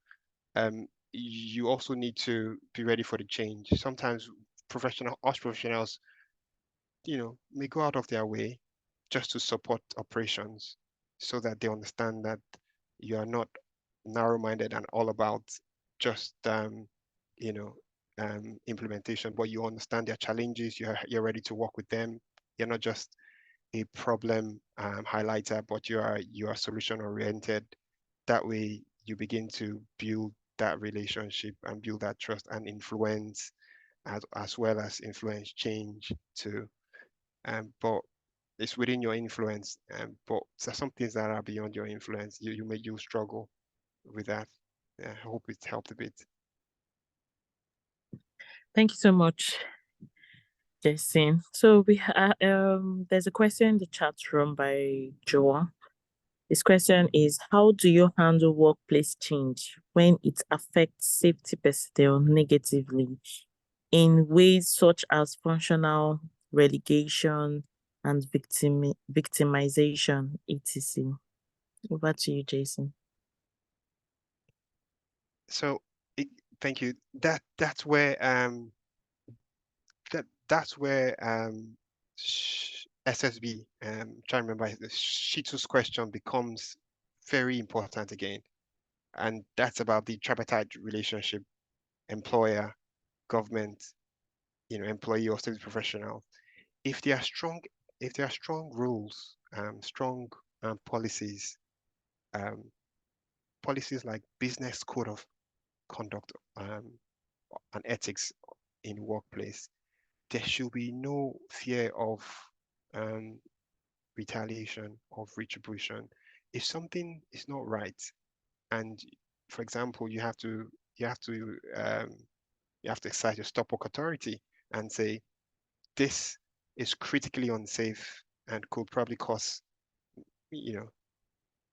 you also need to be ready for the change. Sometimes us professionals, you know, may go out of their way just to support operations, so that they understand that you are not narrow-minded and all about just you know, implementation, but you understand their challenges. You're ready to work with them. You're not just a problem highlighter, but you are solution oriented. That way, you begin to build that relationship and build that trust and influence, as well as influence change too. But it's within your influence. But there's some things that are beyond your influence. You struggle with that. Yeah, I hope it helped a bit. Thank you so much, Jason. So there's a question in the chat room by Joa. This question is, how do you handle workplace change when it affects safety personnel negatively in ways such as functional relegation and victimization, etc.? Over to you, Jason. So thank you. That's where SSB, trying to remember the Shitu's question, becomes very important again, and that's about the tripartite relationship: employer, government, you know, employee or safety professional. If there are strong, if there are strong rules, strong policies, um, policies like business code of conduct and ethics in workplace, there should be no fear of um, retaliation, of retribution. If something is not right, and for example, you have to you have to exercise your stop work authority and say this is critically unsafe and could probably cause, you know,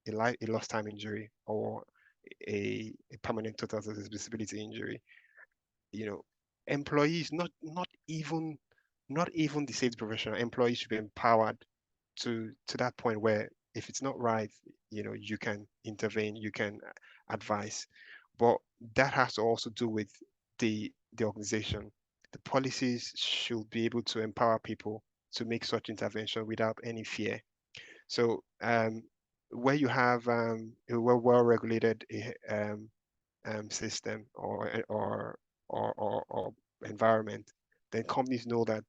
a lost time injury, or a permanent total disability injury. You know, employees, not even the safety professional, employees should be empowered to that point where if it's not right, you know, you can intervene, you can advise. But that has to also do with the organization. The policies should be able to empower people to make such intervention without any fear. So where you have a well-regulated system or environment, then companies know that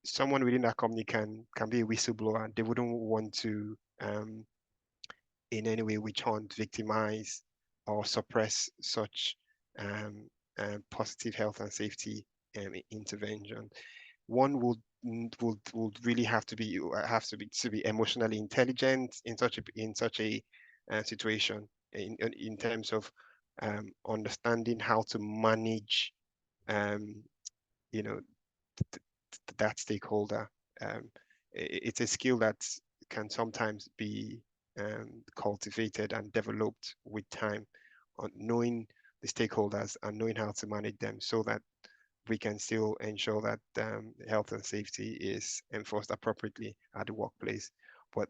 someone within that company can be a whistleblower. They wouldn't want to in any way which hunt, victimize, or suppress such positive health and safety intervention. One would really have to be emotionally intelligent in such a situation in terms of understanding how to manage you know that stakeholder. It's a skill that can sometimes be cultivated and developed with time, on knowing the stakeholders and knowing how to manage them so that we can still ensure that health and safety is enforced appropriately at the workplace. But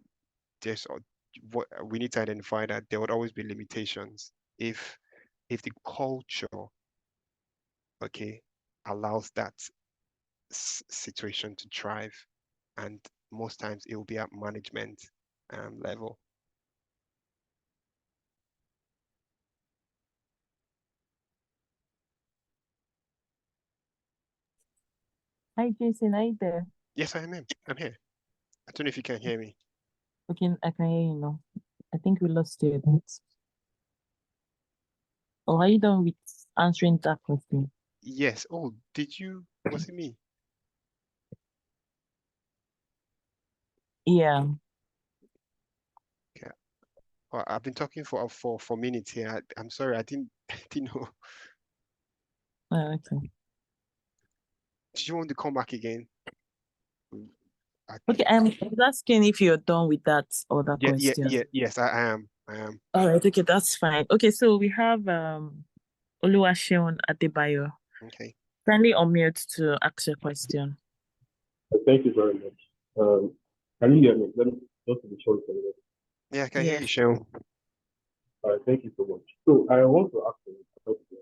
what we need to identify that there would always be limitations if the culture, okay, allows that situation to thrive, and most times it will be at management level. Hi, Jason, are you there? Yes, I am. I'm here. I don't know if you can hear me. Okay, I can hear you now. I think we lost you a bit. Oh, are you done with answering that question? Yes. Oh, did you? Was it me? Yeah. Okay. Well, I've been talking for minutes here. I'm sorry. I didn't didn't know. Okay. Did you want to come back again? I Okay, think. I'm asking if you're done with that other Yeah. question. Yes, I am. I am. All right, okay, that's fine. Okay, so we have Oluwaseun Adebayo. Okay. Kindly unmute to ask your question. Thank you very much. Can you hear me? Let me just be sure for you. Yeah, I can hear you, Yes. Sean. Thank you so much. So I want to ask you a question.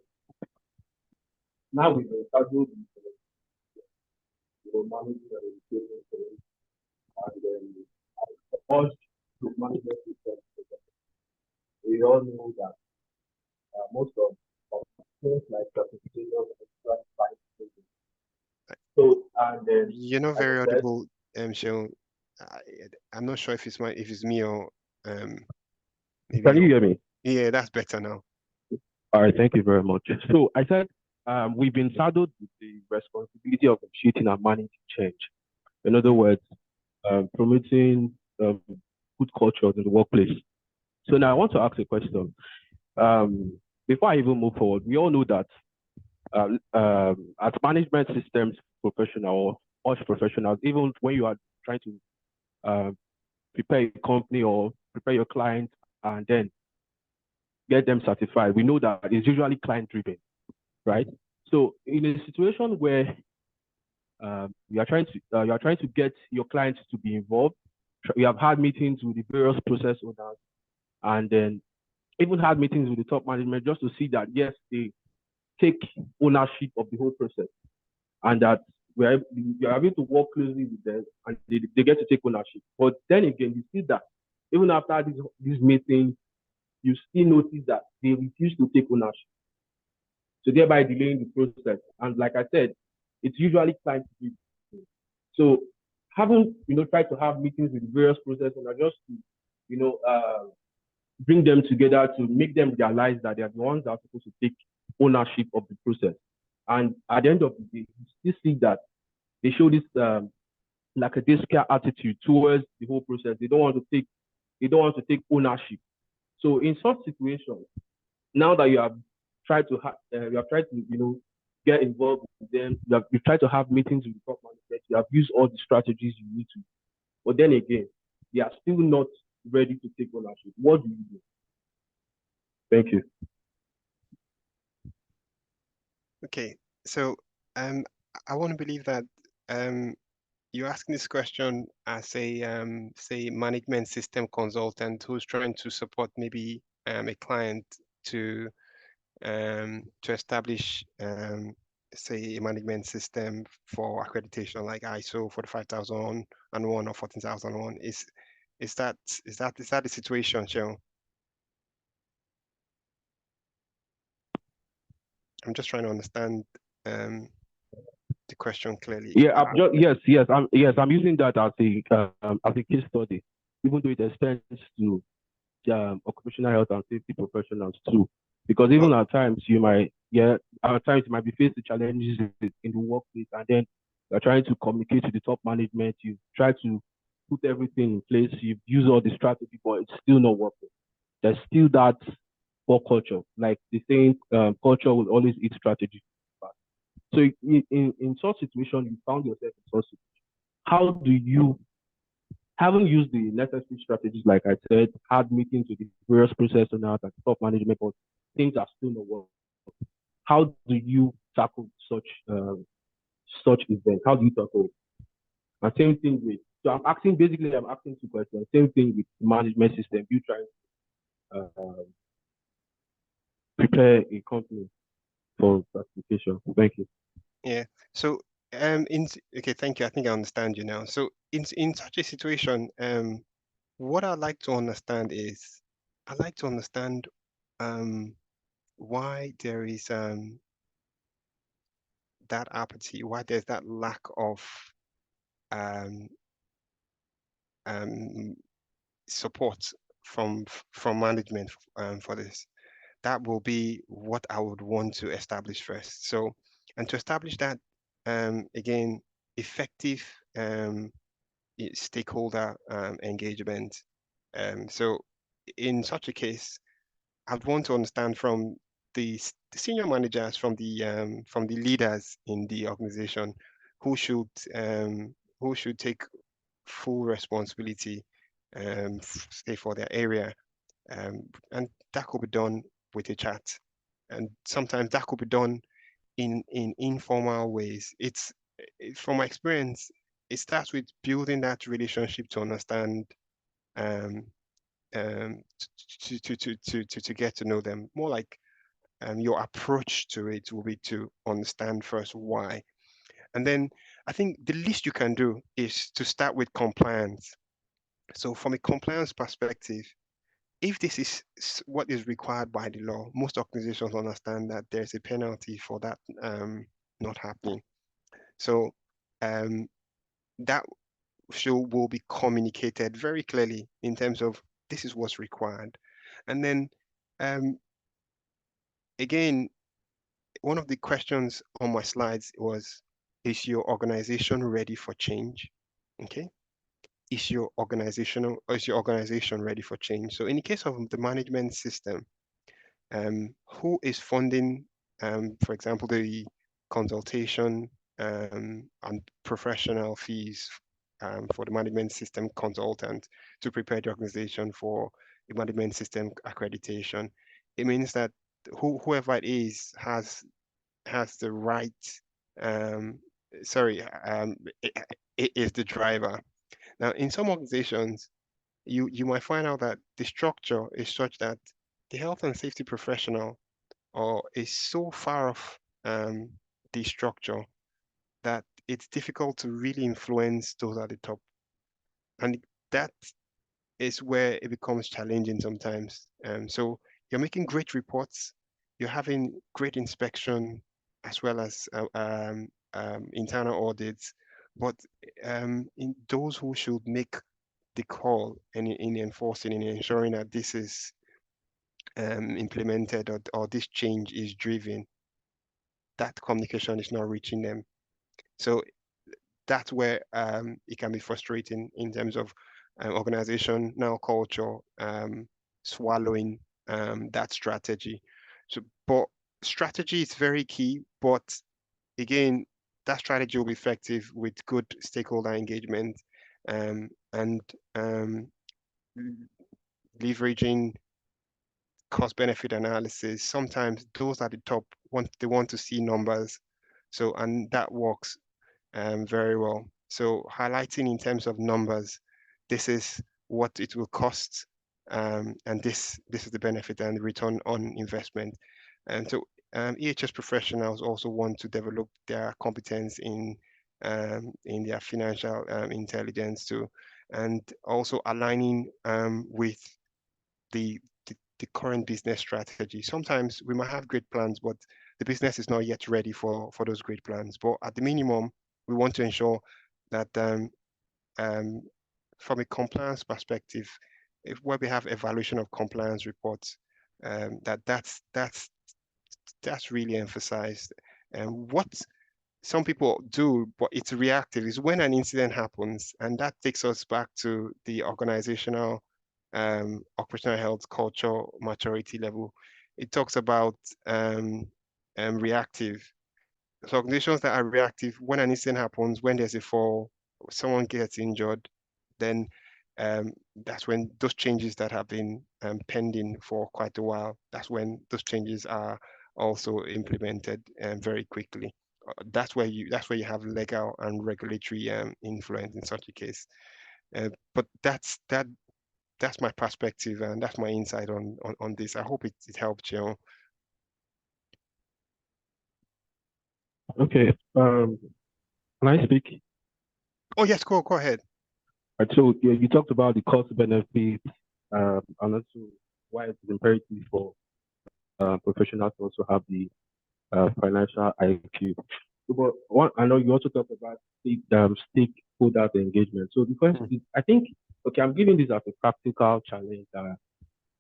Now we've been starting managing and educating and then urged to management system. We all know that most of things like certification and extra time. So and then You're not like very I said, audible, Sean. I, I'm not sure if it's me or maybe can you your. hear me? Yeah, that's better now. All right, thank you very much. So I said we've been saddled with the responsibility of initiating and managing change. In other words, promoting good culture in the workplace. So now I want to ask a question. Before I even move forward, we all know that as management systems professional or us professionals, even when you are trying to prepare a company or prepare your client and then get them certified, we know that it's usually client driven, right? So in a situation where you are trying to get your clients to be involved, you have had meetings with the various process owners, and then even had meetings with the top management just to see that yes, they take ownership of the whole process, and that we are able to work closely with them, and they get to take ownership. But then again, you see that even after these meetings, you still notice that they refuse to take ownership, so thereby delaying the process. And like I said, it's usually client driven. So having tried to have meetings with various process owners just to bring them together to make them realize that they are the ones that are supposed to take ownership of the process. And at the end of the day, you still see that they show this like a discard attitude towards the whole process. They don't want to take ownership. So in such situations, now that you have tried to get involved with them, you've tried to have meetings with the top management, you have used all the strategies you need to, but then again, they are still not ready to take ownership. What do you do? Thank you. Okay, so I want to believe that you're asking this question as a say management system consultant who's trying to support maybe a client to establish say, a management system for accreditation like ISO 45001 or 14001? Is that the situation, Cheryl? I'm just trying to understand the question clearly. Yeah, I'm using that as a case study, even though it extends to occupational health and safety professionals too. Because even at times you might be faced with challenges in the workplace, and then you're trying to communicate to the top management. You try to put everything in place. You use all the strategy, but it's still not working. There's still that poor culture. Like the saying, culture will always eat strategy. So in such situation, you found yourself in such situation. How do you, having used the necessary strategies, like I said, had meetings with the various process owners and top management, but things are still not working. How do you tackle such events? How do you tackle it? And same thing with, so I'm asking two questions. Same thing with the management system. You try to prepare a company for certification. Thank you. Yeah. So okay, thank you. I think I understand you now. So in such a situation, what I'd like to understand is I'd like to understand why there is that apathy, why there's that lack of um support from management for this. That will be what I would want to establish first. So, and to establish that, again, effective stakeholder engagement. So, in such a case, I'd want to understand from the senior managers, from the leaders in the organization, who should take full responsibility, say, for their area, and that could be done with a chat, and sometimes that could be done in informal ways. From my experience, it starts with building that relationship to understand, um, to get to know them more. Like, your approach to it will be to understand first why, and then I think the least you can do is to start with compliance. So from a compliance perspective, if this is what is required by the law, most organizations understand that there's a penalty for that not happening. So um, that will be communicated very clearly in terms of this is what's required. And then um, again, one of the questions on my slides was, is your organization ready for change? Okay. Is your organization ready for change? So in the case of the management system, who is funding, for example, the consultation and professional fees for the management system consultant to prepare the organization for the management system accreditation? It means that whoever it is has the right, sorry, it is the driver. Now, in some organizations, you might find out that the structure is such that the health and safety professional or is so far off the structure that it's difficult to really influence those at the top. And that is where it becomes challenging sometimes. So you're making great reports, you're having great inspection as well as internal audits, but in those who should make the call in enforcing and ensuring that this is implemented, or this change is driven, that communication is not reaching them. So that's where it can be frustrating in terms of organizational culture swallowing that strategy. So, but strategy is very key. But again, that strategy will be effective with good stakeholder engagement and leveraging cost benefit analysis. Sometimes those at the top want to see numbers. So, and that works very well. So highlighting in terms of numbers, this is what it will cost, and this is the benefit and return on investment. And so EHS professionals also want to develop their competence in their financial intelligence too, and also aligning with the, the current business strategy. Sometimes we might have great plans, but the business is not yet ready for those great plans. But at the minimum, we want to ensure that from a compliance perspective, where we have evaluation of compliance reports, that's really emphasized. And what some people do, but it's reactive, is when an incident happens, and that takes us back to the organizational occupational health culture maturity level. It talks about reactive. So organizations that are reactive, when an incident happens, when there's a fall, someone gets injured, then that's when those changes that have been pending for quite a while, that's when those changes are also implemented very quickly. That's where you have legal and regulatory influence in such a case. But that's my perspective, and that's my insight on this. I hope it helped you. Okay. Can I speak? Oh yes, go ahead. Right, so you talked about the cost benefit, and also why it's imperative for professionals to also have the financial IQ. But I know you also talked about stakeholder engagement. So the question is, I think, okay, I'm giving this as a practical challenge,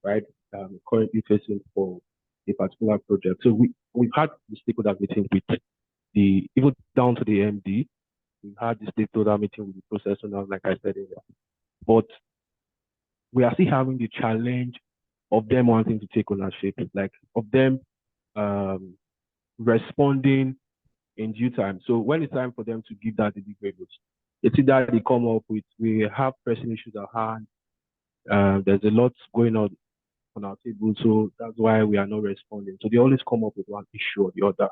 right? Currently facing for a particular project. So we've had the stakeholder meeting with even down to the MD. We've had the stakeholder meeting with the process owners, like I said earlier. But we are still having the challenge of them wanting to take ownership, like of them responding in due time. So when it's time for them to give that deliverables, it's either they come up with, we have pressing issues at hand, there's a lot going on our table, so that's why we are not responding. So they always come up with one issue or the other.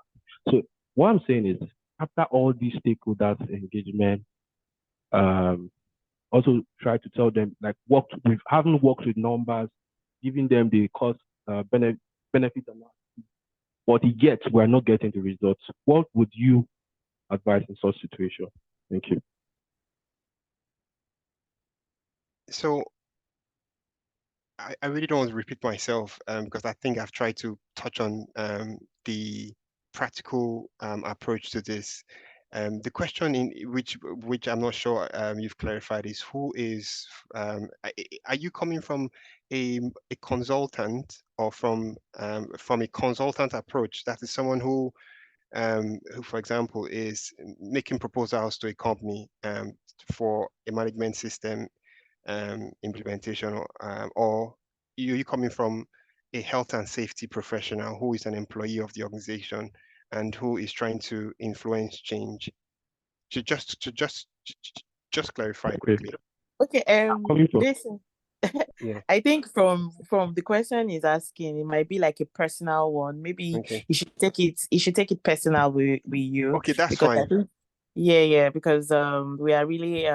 So what I'm saying is, after all these stakeholders engagement, also try to tell them, like, we haven't worked with numbers, giving them the cost benefit analysis, but yet we're not getting the results. What would you advise in such situation? Thank you. So I really don't want to repeat myself because I think I've tried to touch on the practical approach to this. The question in which I'm not sure you've clarified is, who is are you coming from a consultant, or from a consultant approach? That is someone who, for example, is making proposals to a company for a management system implementation, or you coming from a health and safety professional who is an employee of the organization and who is trying to influence change? To just clarify quickly. Okay, Coming from, Jason, yeah. I think from the question he's asking, it might be like a personal one. Maybe Okay. you should take it personal with you. Okay, that's because fine. I think, yeah, because we are really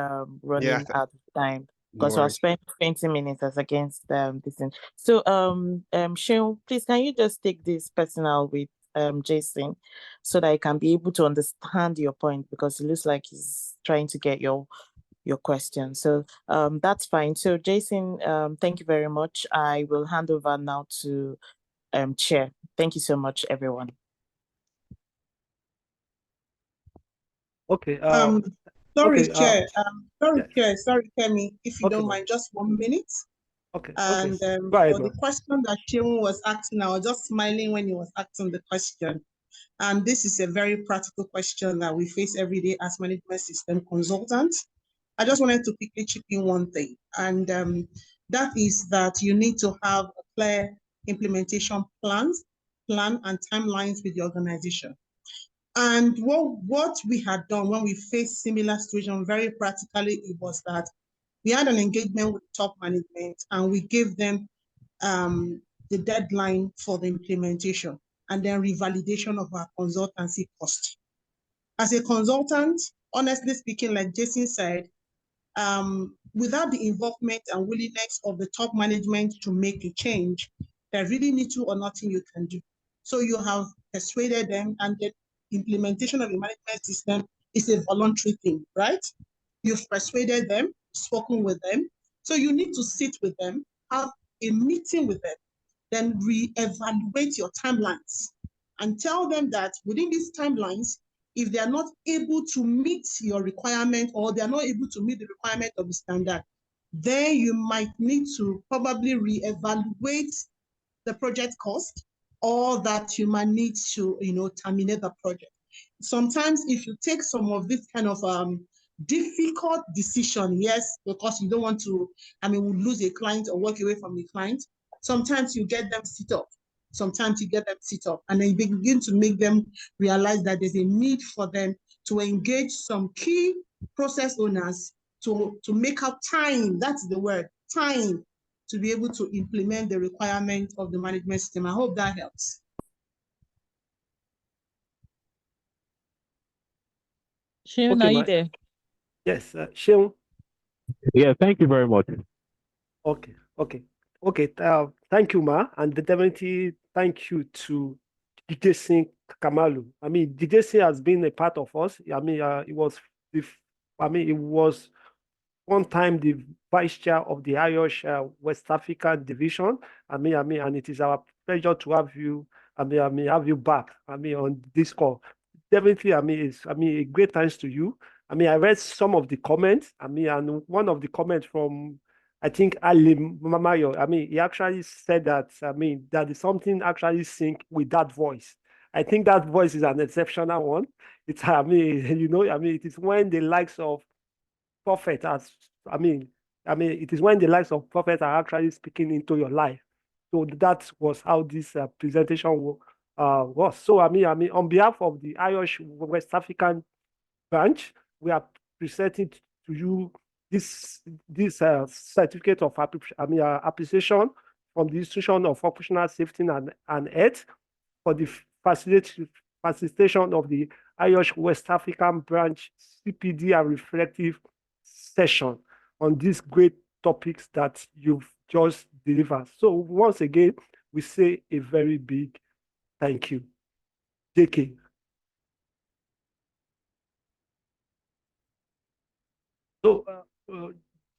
running Yeah, out of time, no because we'll worries. spend 20 minutes as against this thing. So Seun, please, can you just take this personal with Jason, so that I can be able to understand your point, because it looks like he's trying to get your question. So that's fine. So Jason, thank you very much. I will hand over now to Chair. Thank you so much, everyone. Okay. Sorry, okay, Chair. yeah. Sorry, Kemi, if you Okay, don't ma'am. mind, just 1 minute. Okay. And Okay. Go ahead, for the ma'am. question that Sheung was asking, I was just smiling when he was asking the question. And this is a very practical question that we face every day as management system consultants. I just wanted to quickly chip in one thing, and that is that you need to have a clear implementation plan and timelines with the organization. And what we had done when we faced similar situation very practically, it was that we had an engagement with top management, and we gave them the deadline for the implementation and then revalidation of our consultancy cost. As a consultant, honestly speaking, like Jason said, without the involvement and willingness of the top management to make a change, there's really little or nothing you can do. So you have persuaded them, and the implementation of a management system is a voluntary thing, right? You've persuaded them, spoken with them. So you need to sit with them, have a meeting with them, then reevaluate your timelines and tell them that within these timelines, if they are not able to meet your requirement or they are not able to meet the requirement of the standard, then you might need to probably reevaluate the project cost, or that you might need to, terminate the project. Sometimes if you take some of this kind of difficult decision, yes, because you don't want to, lose a client or walk away from the client, sometimes you get them sit up. Sometimes you get them sit up, and then you begin to make them realize that there's a need for them to engage some key process owners to make up time. That's the word, time, to be able to implement the requirement of the management system. I hope that helps. Shane, Okay, are you there? Yes, Seun. Yeah, thank you very much. Okay, okay, okay. Thank you, Ma, and definitely thank you to DJ Singh Kamalu. DJ Singh has been a part of us. It was, it was one time the vice chair of the IOSH West African division. And it is our pleasure to have you. Have you back. On this call. Definitely, it's a great thanks to you. I read some of the comments. And one of the comments from, I think, Ali Mamayo. He actually said that. That is something actually sync with that voice. I think that voice is an exceptional one. It's, it is when the likes of prophet as it is when the likes of prophets are actually speaking into your life. So that was how this presentation was. So on behalf of the IOSH West African branch, we are presenting to you this certificate of appreciation from the Institution of Occupational Safety and Health for the facilitation of the IOSH West African branch CPD and reflective session on these great topics that you've just delivered. So once again, we say a very big thank you. JK. So,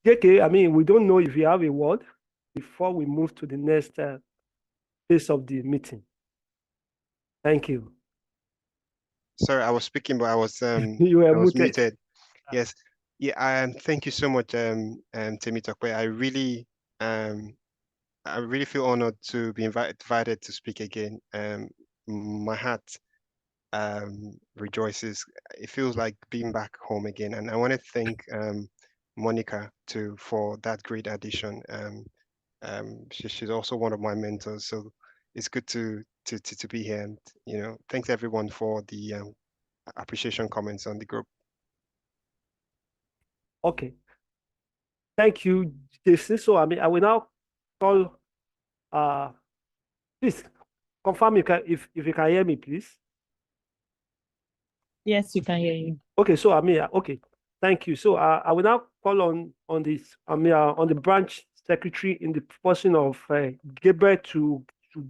JK, we don't know if you have a word before we move to the next phase of the meeting. Thank you. Sorry, I was speaking, but I was You were muted. Yes. Yeah. Thank you so much, Temitope. I really feel honored to be invited to speak again. My heart rejoices. It feels like being back home again, and I want to thank Monica too for that great addition. She's also one of my mentors, so it's good to be here. And thanks everyone for the appreciation comments on the group. Okay. Thank you, Jason. So I will now call. Please confirm if you can hear me, please. Yes, we can hear you. Okay. So okay. Thank you. So I will now call on this. On the branch secretary in the person of Gabriel to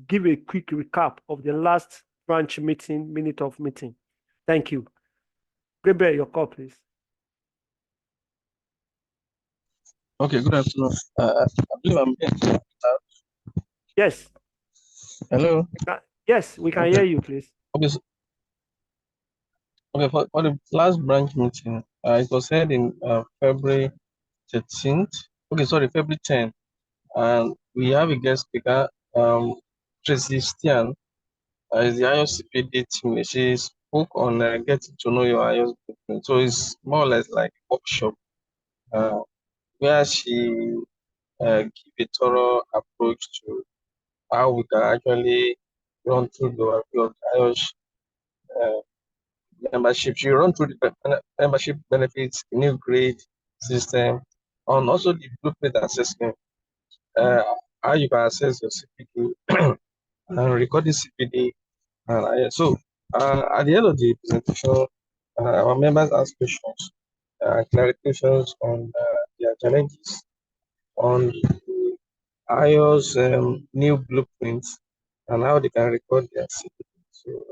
give a quick recap of the last branch minute of meeting. Thank you. Gabriel, your call, please. Okay, good afternoon. I believe I'm here. Yes. Hello. Yes, we can hear you, please. Okay, for the last branch meeting, it was held in February 13th. Okay, sorry, February 10th. And we have a guest speaker, Tracy Stian, is the IOS CPD team. She spoke on getting to know your IOS blueprint. So it's more or less like a workshop where she give a thorough approach to how we can actually run through the review of the IOSH membership. You run through the membership benefits, new grade system, and also the blueprint assessment, how you can assess your CPD and record the CPD. So at the end of the presentation, our members ask questions, clarifications on their challenges on IOS new blueprints and how they can record their CPD. So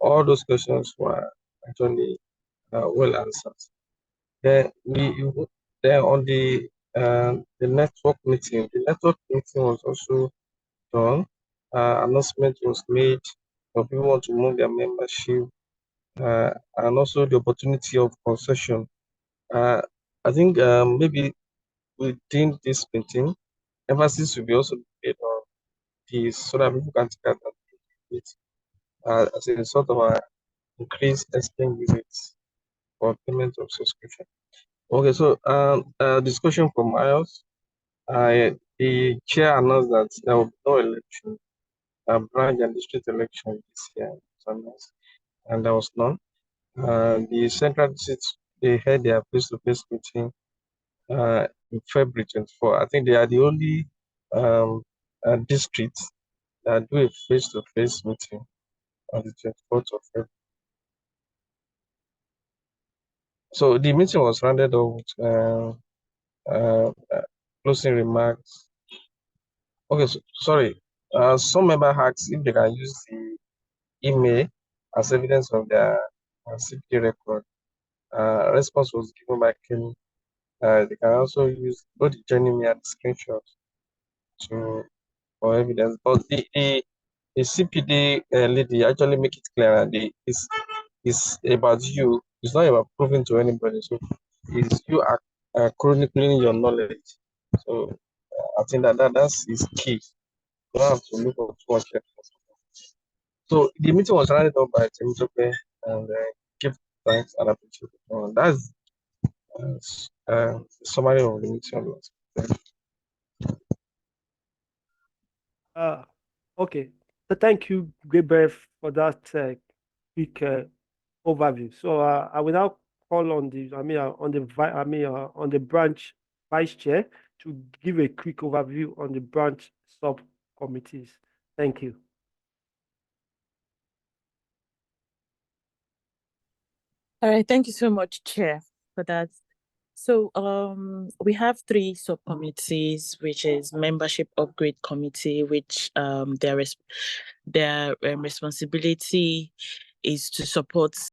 all those questions were actually well answered. Then on the network meeting, was also done. Announcement was made for people want to move their membership, and also the opportunity of concession. I think maybe within this meeting, emphasis will be also made on this so that people can take advantage of it as a result of increased exchange visits for payment of subscription. Okay, so discussion from IOSH. The chair announced that there will be no election, branch and district election this year, and there was none. The central district, they had their face-to-face meeting in February 24. I think they are the only districts that do a face-to-face meeting on the 24th of February. So the meeting was rounded off with closing remarks. Okay, so, sorry. Some member asked if they can use the email as evidence of their CPD record. Response was given by Kenny. They can also use both the journey me and the screenshot for evidence. But the CPD lady actually make it clear that it's about you. It's not about proving to anybody. So it's you are chronicling your knowledge. So I think that's is key. You don't have to look for too much effort. So the meeting was rounded up by Temitope and give thanks and appreciation. That's the summary of the meeting. Okay. So thank you, Gabriel, for that quick overview. So I will now call on the branch vice chair to give a quick overview on the branch subcommittees. Thank you. All right, thank you so much, Chair, for that. So we have 3 subcommittees, which is Membership Upgrade Committee, which their responsibility is to support